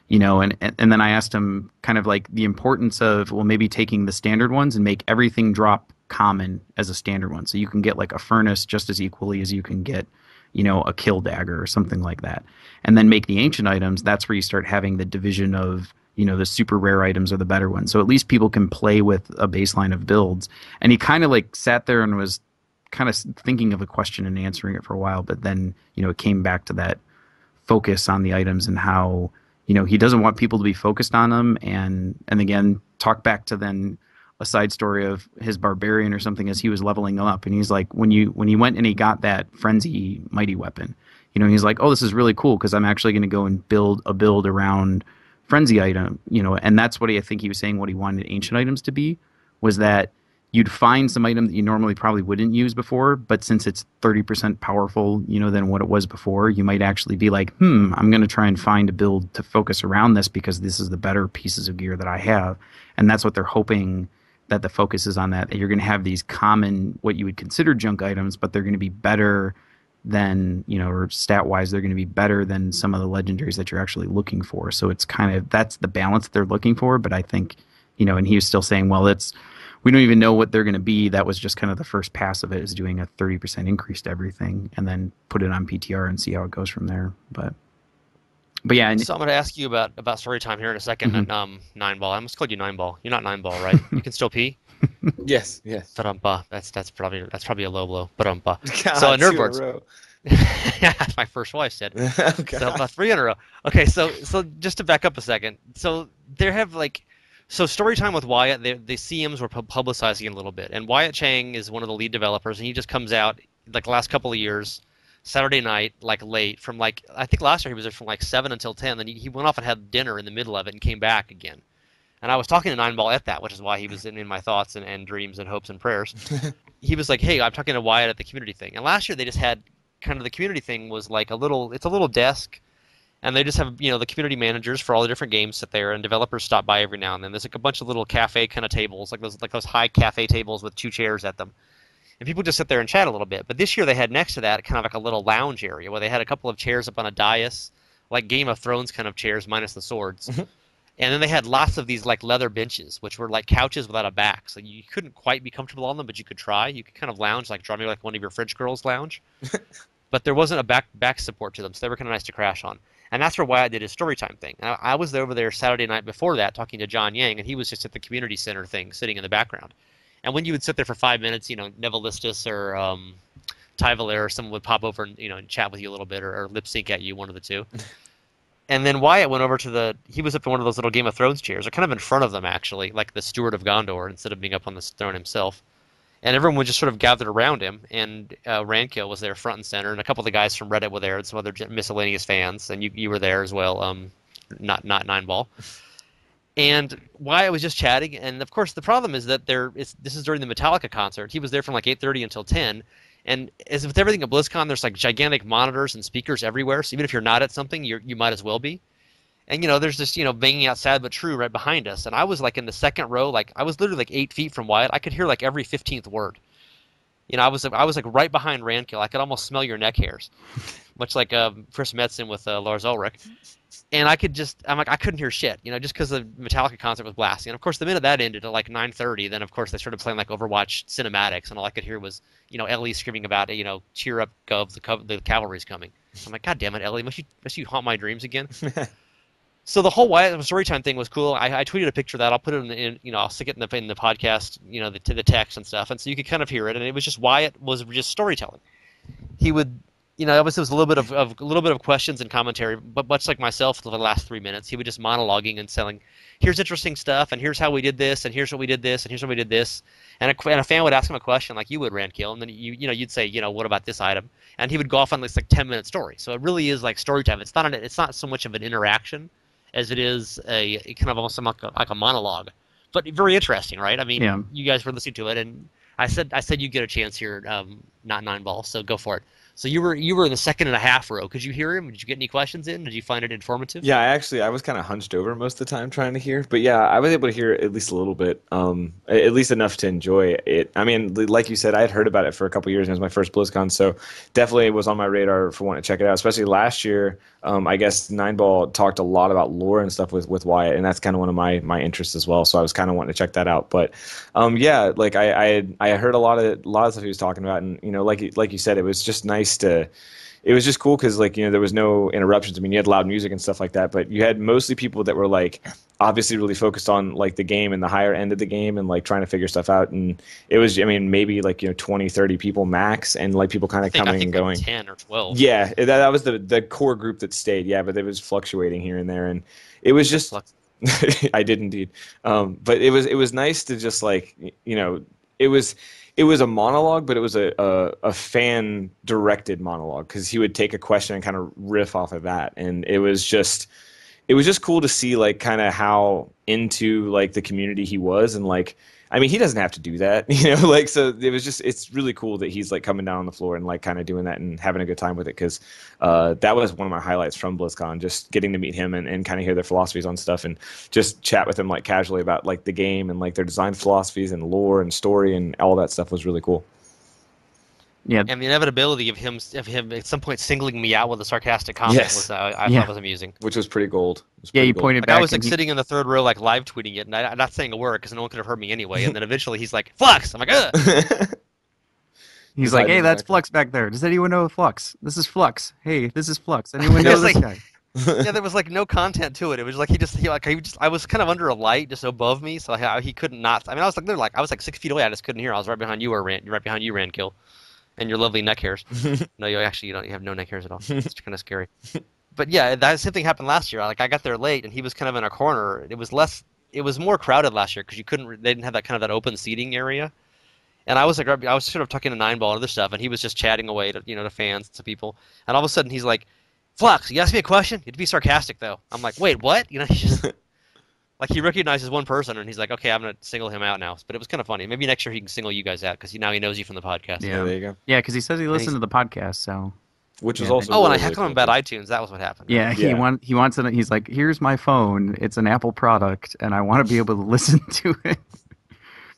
and then I asked him kind of like the importance of, well, maybe taking the standard ones and make everything drop common as a standard one, so you can get like a furnace just as equally as you can get a kill dagger or something like that, and then make the ancient items. That's where you start having the division of the super rare items are the better ones, so at least people can play with a baseline of builds. And he kind of like sat there and was kind of thinking of a question and answering it for a while, but then, it came back to that focus on the items and how, he doesn't want people to be focused on them. And again, talk back to then a side story of his barbarian or something as he was leveling up. And he's like, when he went and he got that frenzy mighty weapon, he's like, oh, this is really cool because I'm actually going to go and build a build around frenzy item, and that's what I think he was saying what he wanted ancient items to be, was that you'd find some item that you normally probably wouldn't use before, but since it's 30% powerful, than what it was before, you might actually be like, I'm going to try and find a build to focus around this because this is the better pieces of gear that I have. And that's what they're hoping, that the focus is on, that you're going to have these common, what you would consider junk items, but they're going to be better than, or stat wise, they're going to be better than some of the legendaries that you're actually looking for. So it's kind of, that's the balance that they're looking for. But I think, and he was still saying, well, we don't even know what they're going to be. That was just kind of the first pass of it, is doing a 30% increase to everything and then put it on PTR and see how it goes from there. But yeah. So I'm going to ask you about Storytime here in a second. Mm-hmm. And, 9ball. I almost called you 9ball. You're not 9ball, right? You can still pee. Yes. That's probably a low blow. God, So in Nerdboards. Yeah, that's my first wife said. So about 3 in a row. Okay, so just to back up a second. So there have Storytime with Wyatt, the CMs were publicizing it a little bit, and Wyatt Cheng is one of the lead developers, and he just comes out the last couple of years, Saturday night, late from I think last year he was there from 7 until 10. Then he went off and had dinner in the middle of it and came back again. And I was talking to 9ball at that, which is why he was in my thoughts and dreams and hopes and prayers. He was like, hey, I'm talking to Wyatt at the community thing. And last year they just had kind of, the community thing was it's a little desk, and they just have, the community managers for all the different games sit there, and developers stop by every now and then. There's a bunch of little cafe kind of tables, those high cafe tables with 2 chairs at them. And people just sit there and chat a little bit. But this year they had next to that kind of a little lounge area where they had a couple of chairs up on a dais, like Game of Thrones kind of chairs minus the swords. And then they had lots of these leather benches, which were like couches without a back. So you couldn't quite be comfortable on them, but you could try. You could kind of lounge, draw me like one of your French girls lounge. But there wasn't a back support to them, so they were kind of nice to crash on. And that's where Wyatt did his Storytime thing. And I was over there Saturday night before that talking to John Yang, and he was just at the community center thing sitting in the background. And when you would sit there for 5 minutes, Nevelistus or Ty Valere or someone would pop over and, and chat with you a little bit or lip sync at you, one of the two. And then Wyatt went over to he was up in one of those little Game of Thrones chairs, or kind of in front of them, actually, like the Steward of Gondor, instead of being up on the throne himself. And everyone was just sort of gathered around him, and Rankil was there front and center, and a couple of the guys from Reddit were there, and some other miscellaneous fans, and you were there as well, not 9ball. And Wyatt was just chatting, and of course the problem is that this is during the Metallica concert. He was there from 8:30 until 10. And as with everything at BlizzCon, there's gigantic monitors and speakers everywhere. So even if you're not at something, you might as well be. And there's this banging out "Sad But True" right behind us. And I was in the second row, I was literally 8 feet from Wyatt. I could hear every 15th word. I was right behind Rankil. I could almost smell your neck hairs, much like Chris Metzen with Lars Ulrich. And I couldn't hear shit, just because the Metallica concert was blasting. And of course, the minute that ended at 9:30, then of course they started playing Overwatch cinematics, and all I could hear was, Ellie screaming about, cheer up, Gov, the cavalry's coming. I'm like, God damn it, Ellie, must you haunt my dreams again? So the whole Wyatt Storytime thing was cool. I tweeted a picture of that. I'll put it in I'll stick it in the podcast, to the text and stuff, and so you could kind of hear it. And it was just Wyatt was just storytelling. He would. Obviously, it was a little bit of questions and commentary, but much like myself for the last 3 minutes, he was just monologuing and selling, here's interesting stuff, and here's how we did this, and here's what we did this, and here's what we did this. And a fan would ask him a question like you would, Rankil, and then you'd say, what about this item? And he would go off on this 10-minute story. So it really is like story time. It's not so much of an interaction as it is a kind of almost like a monologue, but very interesting, right? I mean, yeah. You guys were listening to it, and I said you get a chance here, not 9ball, so go for it. So you were in the second and a half row. Could you hear him? Did you get any questions in? Did you find it informative? Yeah, I was kind of hunched over most of the time trying to hear. But yeah, I was able to hear at least a little bit, at least enough to enjoy it. I mean, like you said, I had heard about it for a couple years, and it was my first BlizzCon, so definitely it was on my radar for wanting to check it out, especially last year. I guess 9ball talked a lot about lore and stuff with Wyatt, and that's kind of one of my interests as well. So I was kind of wanting to check that out. But yeah, I heard a lot of stuff he was talking about, and like you said, it was just nice to it was just cool because like there was no interruptions. I mean, you had loud music and stuff like that, but you had mostly people that were like obviously really focused on like the game and the higher end of the game and like trying to figure stuff out. And it was, I mean, maybe like 20, 30 people max, and like people kind of coming and like going. 10 or 12. Yeah, that was the core group that stayed. Yeah, but it was fluctuating here and there, and it was just. I did indeed, but it was nice to just like it was a monologue, but it was a fan directed monologue because he would take a question and kind of riff off of that, and it was just cool to see like kind of how into like the community he was, and like I mean he doesn't have to do that, like so it's really cool that he's like coming down on the floor and like kind of doing that and having a good time with it because that was one of my highlights from BlizzCon, just getting to meet him and kind of hear their philosophies on stuff and just chat with him like casually about like the game and like their design philosophies and lore and story and all that stuff was really cool. Yeah, And the inevitability of him at some point singling me out with a sarcastic comment Yes. was I Yeah. thought was amusing. Which was pretty gold. It was yeah. pretty He gold. pointed Like back. I was like and he- sitting in the third row, like live tweeting it, and I'm not saying a word because no one could have heard me anyway. And then eventually he's like, "Flux!" I'm like, "Ugh." He's He's like, hiding "Hey, in the that's background. Flux back there. Does anyone know Flux? This is Flux. Hey, this is Flux. Anyone know It's this like- guy?" Yeah, there was like no content to it. It was like I was kind of under a light just above me, so he couldn't not. I mean, I was like 6 feet away. I just couldn't hear. I was right behind you, right behind you, Rankil, and your lovely neck hairs. No, you don't. You have no neck hairs at all. It's kind of scary. But yeah, that same thing happened last year. Like I got there late, and he was kind of in a corner. It was more crowded last year because they didn't have that kind of that open seating area. And I was like, I was sort of tucking a 9 ball and other stuff, and he was just chatting away to to fans, to people. And all of a sudden, he's like, "Flux, you asked me a question. You have to be sarcastic, though." I'm like, "Wait, what?" He just like he recognizes one person, and he's like, "Okay, I'm gonna single him out now." But it was kind of funny. Maybe next year he can single you guys out because now he knows you from the podcast. Yeah. There you go. Yeah, because he says he listened to the podcast. So Which was Yeah. also Oh, and I really, heckled him really about cool. iTunes. That was what happened. yeah, Yeah. he wants it. He's like, "Here's my phone. It's an Apple product, and I want to be able to listen to it."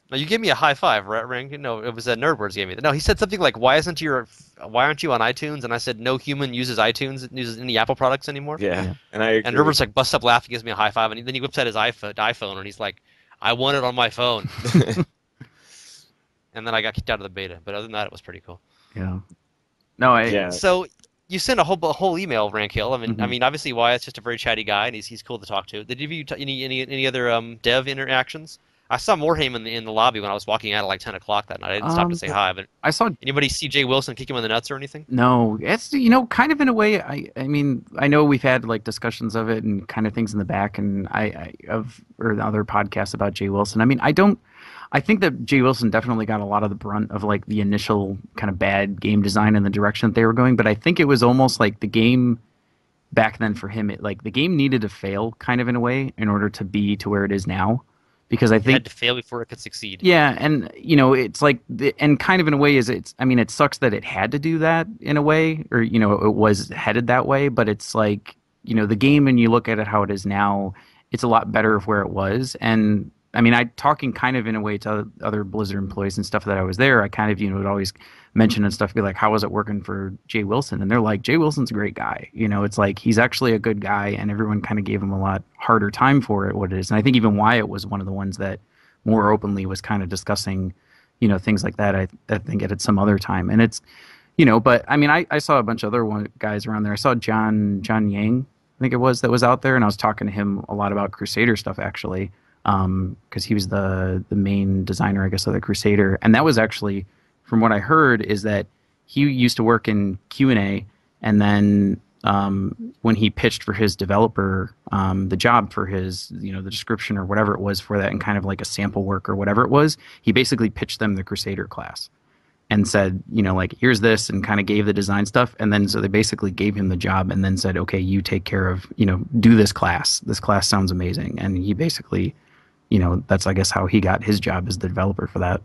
No, you gave me a high five, right, Rank? No, it was Nerdwords gave me that. No, he said something like, why aren't you on iTunes?" And I said, "No human uses uses any Apple products anymore." Yeah. Yeah. And I agree. And Nerdwords like busts up laughing, gives me a high five, and then he whips out his iPhone, and he's like, "I want it on my phone." And then I got kicked out of the beta, but other than that, it was pretty cool. Yeah. No, Yeah. So you sent a whole email, Rankil. I Mhm. mean, obviously Wyatt's just a very chatty guy, and he's cool to talk to. Did you any other dev interactions? I saw Morhaime in the lobby when I was walking out at like 10 o'clock that night. I didn't stop to say hi, but I saw anybody see Jay Wilson kick him in the nuts or anything? No, it's kind of in a way. I mean, I know we've had like discussions of it and kind of things in the back, and or the other podcasts about Jay Wilson. I mean, I think that Jay Wilson definitely got a lot of the brunt of like the initial kind of bad game design and the direction that they were going. But I think it was almost like the game back then for him. The game needed to fail kind of in a way in order to be to where it is now, because I It think had to fail before it could succeed. yeah, and it's like, and kind of in a way I mean, it sucks that it had to do that in a way, or it was headed that way, but it's like, the game, and you look at it how it is now, it's a lot better of where it was. And I mean, talking kind of in a way to other Blizzard employees and stuff that I was there, I kind of, would always mention and stuff, be like, how was it working for Jay Wilson? And they're like, Jay Wilson's a great guy. It's like, he's actually a good guy, and everyone kind of gave him a lot harder time for it, what it is. And I think even Wyatt was one of the ones that more openly was kind of discussing, things like that. I think at some other time. And it's, but I mean, I saw a bunch of other guys around there. I saw John Yang, I think it was, that was out there, and I was talking to him a lot about Crusader stuff, actually, because he was the main designer, I guess, of the Crusader. And that was actually, from what I heard, is that he used to work in Q&A, and then when he pitched for his developer the job for his, the description or whatever it was for that, and kind of like a sample work or whatever it was, he basically pitched them the Crusader class and said, like, here's this, and kind of gave the design stuff. And then so they basically gave him the job and then said, okay, you take care of, do this class. This class sounds amazing. And he basically, that's, I guess, how he got his job as the developer for that.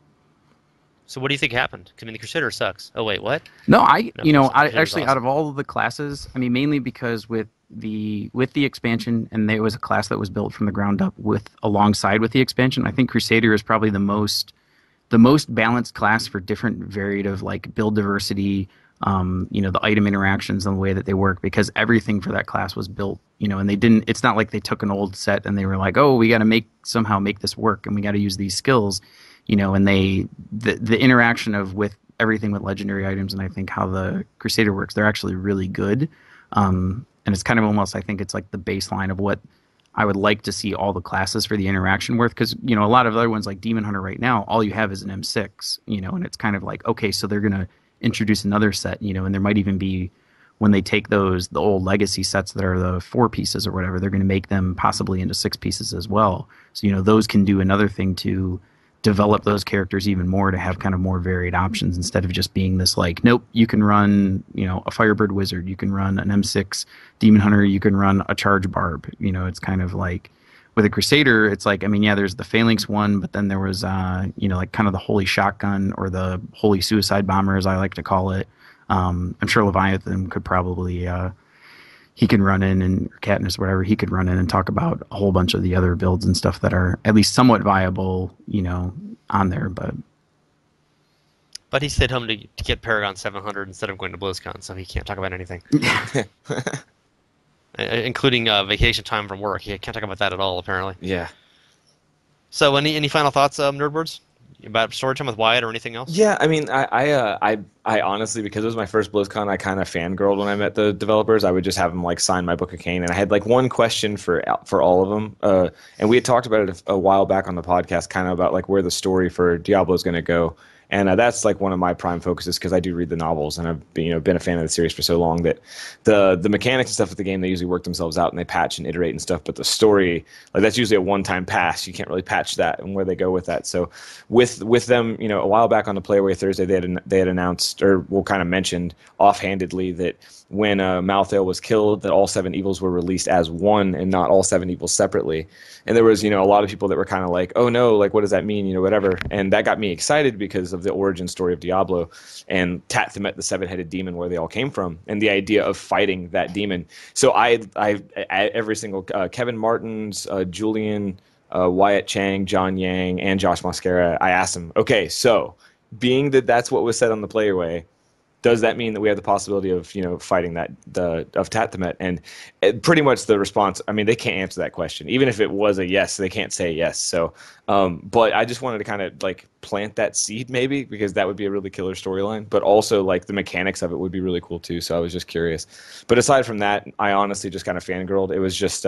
So what do you think happened? I mean, the Crusader sucks. Oh wait, what? No, No, I Crusader's actually, awesome. out of all of the classes, I mean, mainly because with the expansion, and there was a class that was built from the ground up alongside with the expansion, I think Crusader is probably the most balanced class for different varied of like build diversity, the item interactions and the way that they work, because everything for that class was built, and it's not like they took an old set and they were like, oh, we got to somehow make this work, and we got to use these skills, and the interaction with everything with legendary items, and I think how the Crusader works, they're actually really good. And it's kind of almost, I think it's like the baseline of what I would like to see all the classes for the interaction worth. Because, you know, a lot of other ones like Demon Hunter right now, all you have is an M6, you know, and it's kind of like, okay, so they're going to introduce another set, you know, and there might even be, when they take those, the old legacy sets that are the 4 pieces or whatever, they're going to make them possibly into 6 pieces as well. So, you know, those can do another thing to develop those characters even more, to have kind of more varied options instead of just being this like, nope, you can run, you know, a Firebird Wizard, you can run an M6 Demon Hunter, you can run a Charge Barb. You know, it's kind of like with a Crusader, it's like, I mean, yeah, there's the Phalanx one, but then there was, you know, like kind of the Holy Shotgun or the Holy Suicide Bomber, as I like to call it. I'm sure Leviathan could probably, he can run in, and Katniss, whatever, he could run in and talk about a whole bunch of the other builds and stuff that are at least somewhat viable, you know, on there. But he stayed home to get Paragon 700 instead of going to BlizzCon, so he can't talk about anything. Including vacation time from work. He can't talk about that at all, apparently. Yeah. So any final thoughts, Nerdbirds? About Storytime with Wyatt or anything else? Yeah, I mean, I honestly, because it was my first BlizzCon, I kind of fangirled when I met the developers. I would just have them like sign my Book of Cain, and I had like one question for all of them. And we had talked about it a while back on the podcast, kind of about like where the story for Diablo is going to go. And that's like one of my prime focuses, because I do read the novels, and I've been a fan of the series for so long that the mechanics and stuff of the game, they usually work themselves out and they patch and iterate and stuff. But the story, like, that's usually a one-time pass. You can't really patch that and where they go with that. So with them, you know, a while back on the Playaway Thursday, they had announced, or well, kind of mentioned offhandedly, that when Malthael was killed, that all 7 evils were released as one and not all 7 evils separately. And there was, you know, a lot of people that were kind of like, oh no, like, what does that mean, you know, whatever. And that got me excited because of the origin story of Diablo and Tat-Themet, the 7-headed demon, where they all came from, and the idea of fighting that demon. So I every single Kevin Martins, Julian, Wyatt Cheng, John Yang, and Josh Mosquera, I asked them, okay, so being that that's what was said on the Playaway, does that mean that we have the possibility of, you know, fighting of Tat-Themet? And pretty much the response, I mean, they can't answer that question. Even if it was a yes, they can't say yes. So, but I just wanted to kind of like plant that seed, maybe, because that would be a really killer storyline. But also, like, the mechanics of it would be really cool too. So I was just curious. But aside from that, I honestly just kind of fangirled. It was just,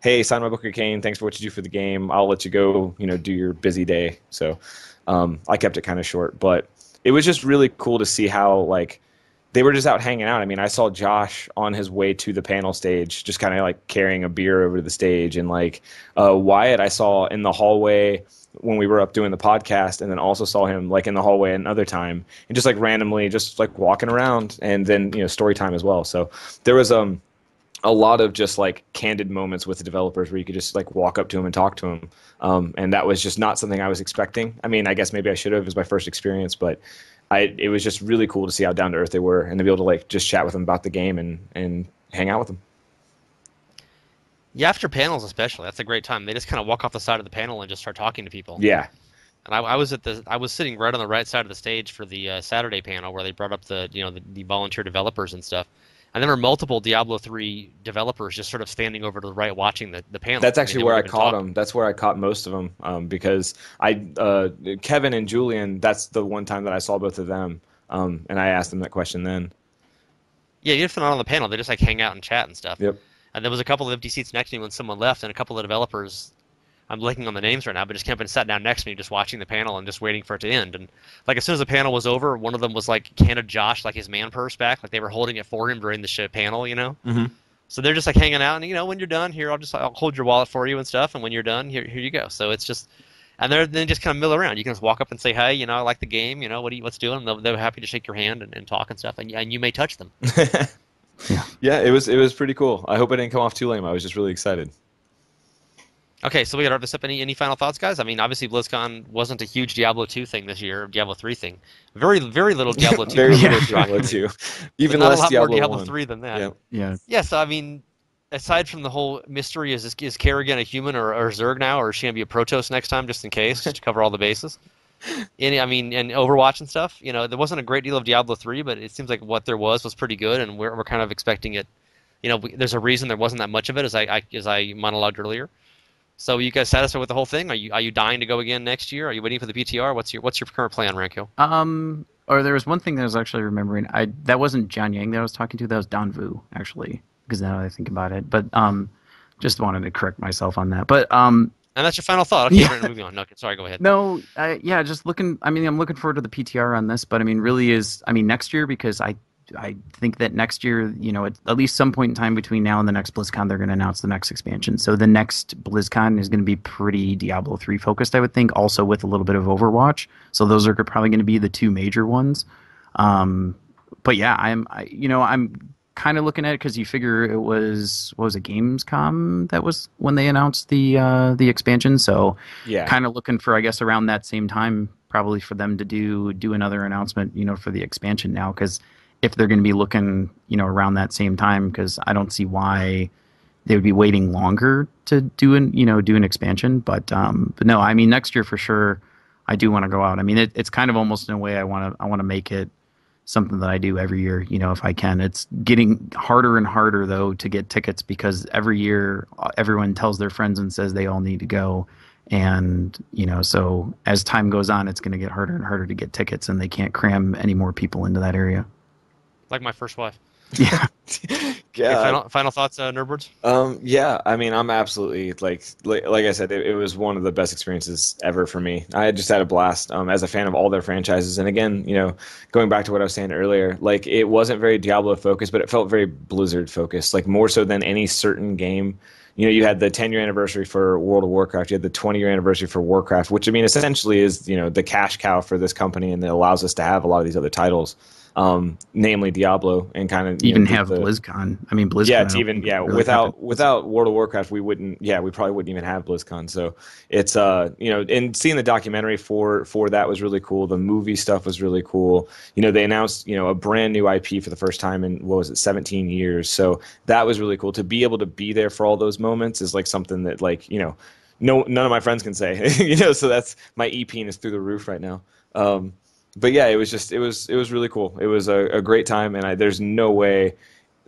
hey, sign my Book of Cain. Thanks for what you do for the game. I'll let you go, you know, do your busy day. So I kept it kind of short, but it was just really cool to see how, like, they were just out hanging out. I mean, I saw Josh on his way to the panel stage, just kind of like carrying a beer over to the stage. And like Wyatt, I saw in the hallway when we were up doing the podcast, and then also saw him like in the hallway another time, and just like randomly just like walking around, and then, you know, Storytime as well. So there was a lot of just like candid moments with the developers where you could just like walk up to him and talk to him. And that was just not something I was expecting. I mean, I guess maybe I should have. It was my first experience, but it was just really cool to see how down to earth they were, and to be able to like just chat with them about the game and hang out with them. Yeah, after panels especially, that's a great time. They just kind of walk off the side of the panel and just start talking to people. Yeah. And I was sitting right on the right side of the stage for the Saturday panel where they brought up the volunteer developers and stuff. And there were multiple Diablo III developers just sort of standing over to the right watching the panel. That's actually where I caught them. That's where I caught most of them, because Kevin and Julian, that's the one time that I saw both of them, and I asked them that question then. Yeah, you didn't fit on the panel. They just like hang out and chat and stuff. Yep. And there was a couple of empty seats next to me when someone left, and a couple of developers, I'm blanking on the names right now, but just came up and sat down next to me just watching the panel and just waiting for it to end. And like as soon as the panel was over, one of them was like handed Josh like his man purse back, like they were holding it for him during the panel, you know? Mm-hmm. So they're just like hanging out, and you know, when you're done, here I'll hold your wallet for you and stuff, and when you're done, here you go. So it's just, and they just kind of mill around. You can just walk up and say, hey, you know, I like the game, you know, what's doing? They're happy to shake your hand and talk and stuff, and you may touch them. Yeah, it was pretty cool. I hope it didn't come off too lame. I was just really excited. Okay, so we got to wrap this up. Any final thoughts, guys? I mean, obviously BlizzCon wasn't a huge Diablo 2 thing this year, or Diablo 3 thing. Very little Diablo 2. Very little Diablo 2. Even less a lot Diablo more Diablo 1. 3 than that. Yeah. Yeah. Yeah, so I mean, aside from the whole mystery, is Kerrigan a human or Zerg now, or is she going to be a Protoss next time, just in case, just to cover all the bases? And Overwatch and stuff, you know, there wasn't a great deal of Diablo 3, but it seems like what there was pretty good, and we're kind of expecting it. You know, there's a reason there wasn't that much of it, as I monologued earlier. So, are you guys satisfied with the whole thing? Are you dying to go again next year? Are you waiting for the PTR? What's your current plan, Rankil? Or there was one thing that I was actually remembering. That wasn't John Yang that I was talking to. That was Don Vu, actually, because now that I think about it. But just wanted to correct myself on that. But And that's your final thought. Okay, yeah, Brandon, moving on. No, sorry, go ahead. no, yeah, just looking. I mean, I'm looking forward to the PTR on this, but I mean, really is. I mean, next year because I think that next year, at least some point in time between now and the next BlizzCon, they're going to announce the next expansion. So the next BlizzCon is going to be pretty Diablo 3 focused, I would think, also with a little bit of Overwatch. So those are probably going to be the two major ones. But yeah, I'm kind of looking at it because you figure it was, what was it, Gamescom that was when they announced the expansion. So Yeah. kind of looking for, I guess, around that same time, probably for them to do another announcement, for the expansion now, because if they're going to be looking, around that same time, because I don't see why they would be waiting longer to do an expansion. But no, I mean, next year for sure, I do want to go out. I mean, it's kind of almost in a way I want to make it something that I do every year, if I can. It's getting harder and harder though to get tickets because every year everyone tells their friends and says they all need to go. And, so as time goes on, it's going to get harder and harder to get tickets and they can't cram any more people into that area. Like my first wife. Yeah. Yeah. Okay, final thoughts, Nerdbirds? Yeah, I mean, I'm absolutely like I said, it was one of the best experiences ever for me. I just had a blast as a fan of all their franchises. And again, going back to what I was saying earlier, like it wasn't very Diablo focused, but it felt very Blizzard focused, like more so than any certain game. You had the 10-year anniversary for World of Warcraft. You had the 20-year anniversary for Warcraft, which I mean, essentially is the cash cow for this company, and it allows us to have a lot of these other titles. Namely Diablo, and kind of even have BlizzCon. I mean, BlizzCon. Yeah, it's even really without World of Warcraft, we probably wouldn't even have BlizzCon. So it's and seeing the documentary for that was really cool. The movie stuff was really cool. They announced a brand new IP for the first time in 17 years. So that was really cool. To be able to be there for all those moments is like something that none of my friends can say. So that's my EP is through the roof right now. But yeah, it was really cool. It was a great time, and there's no way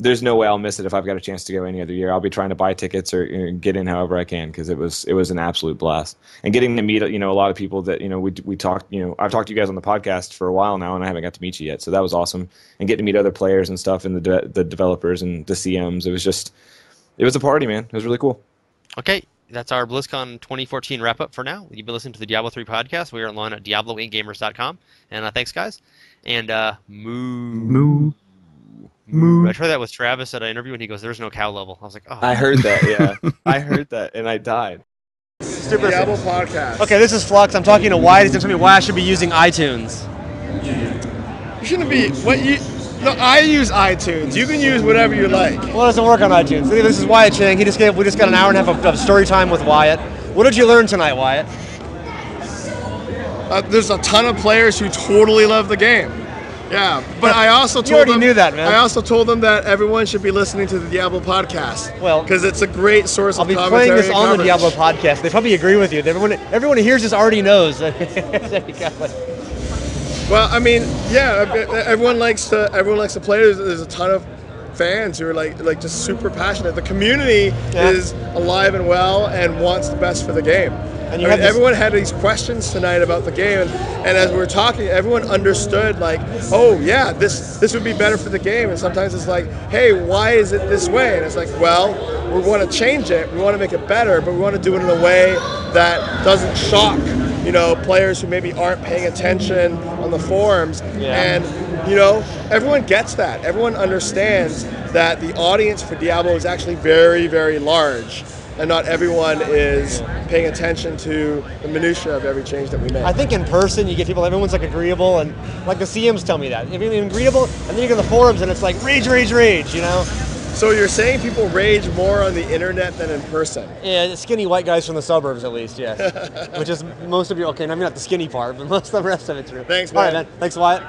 I'll miss it if I've got a chance to go any other year. I'll be trying to buy tickets or get in however I can, because it was an absolute blast. And getting to meet a lot of people that we talked. I've talked to you guys on the podcast for a while now, and I haven't got to meet you yet. So that was awesome. And getting to meet other players and stuff, and the developers and the CMs. It was a party, man. It was really cool. Okay. That's our BlizzCon 2014 wrap-up for now. You've been listening to the Diablo 3 podcast. We are online at DiabloInkGamers.com. And thanks, guys. And moo. I tried that with Travis at an interview, and he goes, "There's no cow level." I was like, "Oh." I heard that, yeah. I heard that, and I died. Stupid Diablo podcast. Okay, this is Flux. I'm talking to Wyatt. He's going to tell me why I should be using iTunes. You shouldn't be. No, I use iTunes. You can use whatever you like. Well, it doesn't work on iTunes. This is Wyatt Cheng. We just got an hour and a half of story time with Wyatt. What did you learn tonight, Wyatt? There's a ton of players who totally love the game. Yeah, but I also You already knew that, man. I also told them that everyone should be listening to the Diablo podcast. Well, because it's a great source I'll of be commentary. playing this and on coverage. the Diablo podcast. They probably agree with you. Everyone who hears this already knows. Well, I mean, yeah, everyone likes to play. There's a ton of fans who are like just super passionate. The community is alive and well and wants the best for the game. And everyone had these questions tonight about the game, and as we were talking, everyone understood like, oh yeah, this would be better for the game. And sometimes it's like, hey, why is it this way? And it's like, well, we want to change it, we want to make it better, but we want to do it in a way that doesn't shock players who maybe aren't paying attention on the forums. And everyone gets that. Everyone understands that the audience for Diablo is actually very, very large, and not everyone is paying attention to the minutiae of every change that we make. I think in person you get people, everyone's like agreeable, and like the CMs tell me that. If you're agreeable, and then you go to the forums and it's like rage, So you're saying people rage more on the internet than in person? Yeah, skinny white guys from the suburbs at least, yes. Which is most of you, okay, maybe not the skinny part, but most of the rest of it's true. Thanks, man. All right, man. Thanks, Wyatt.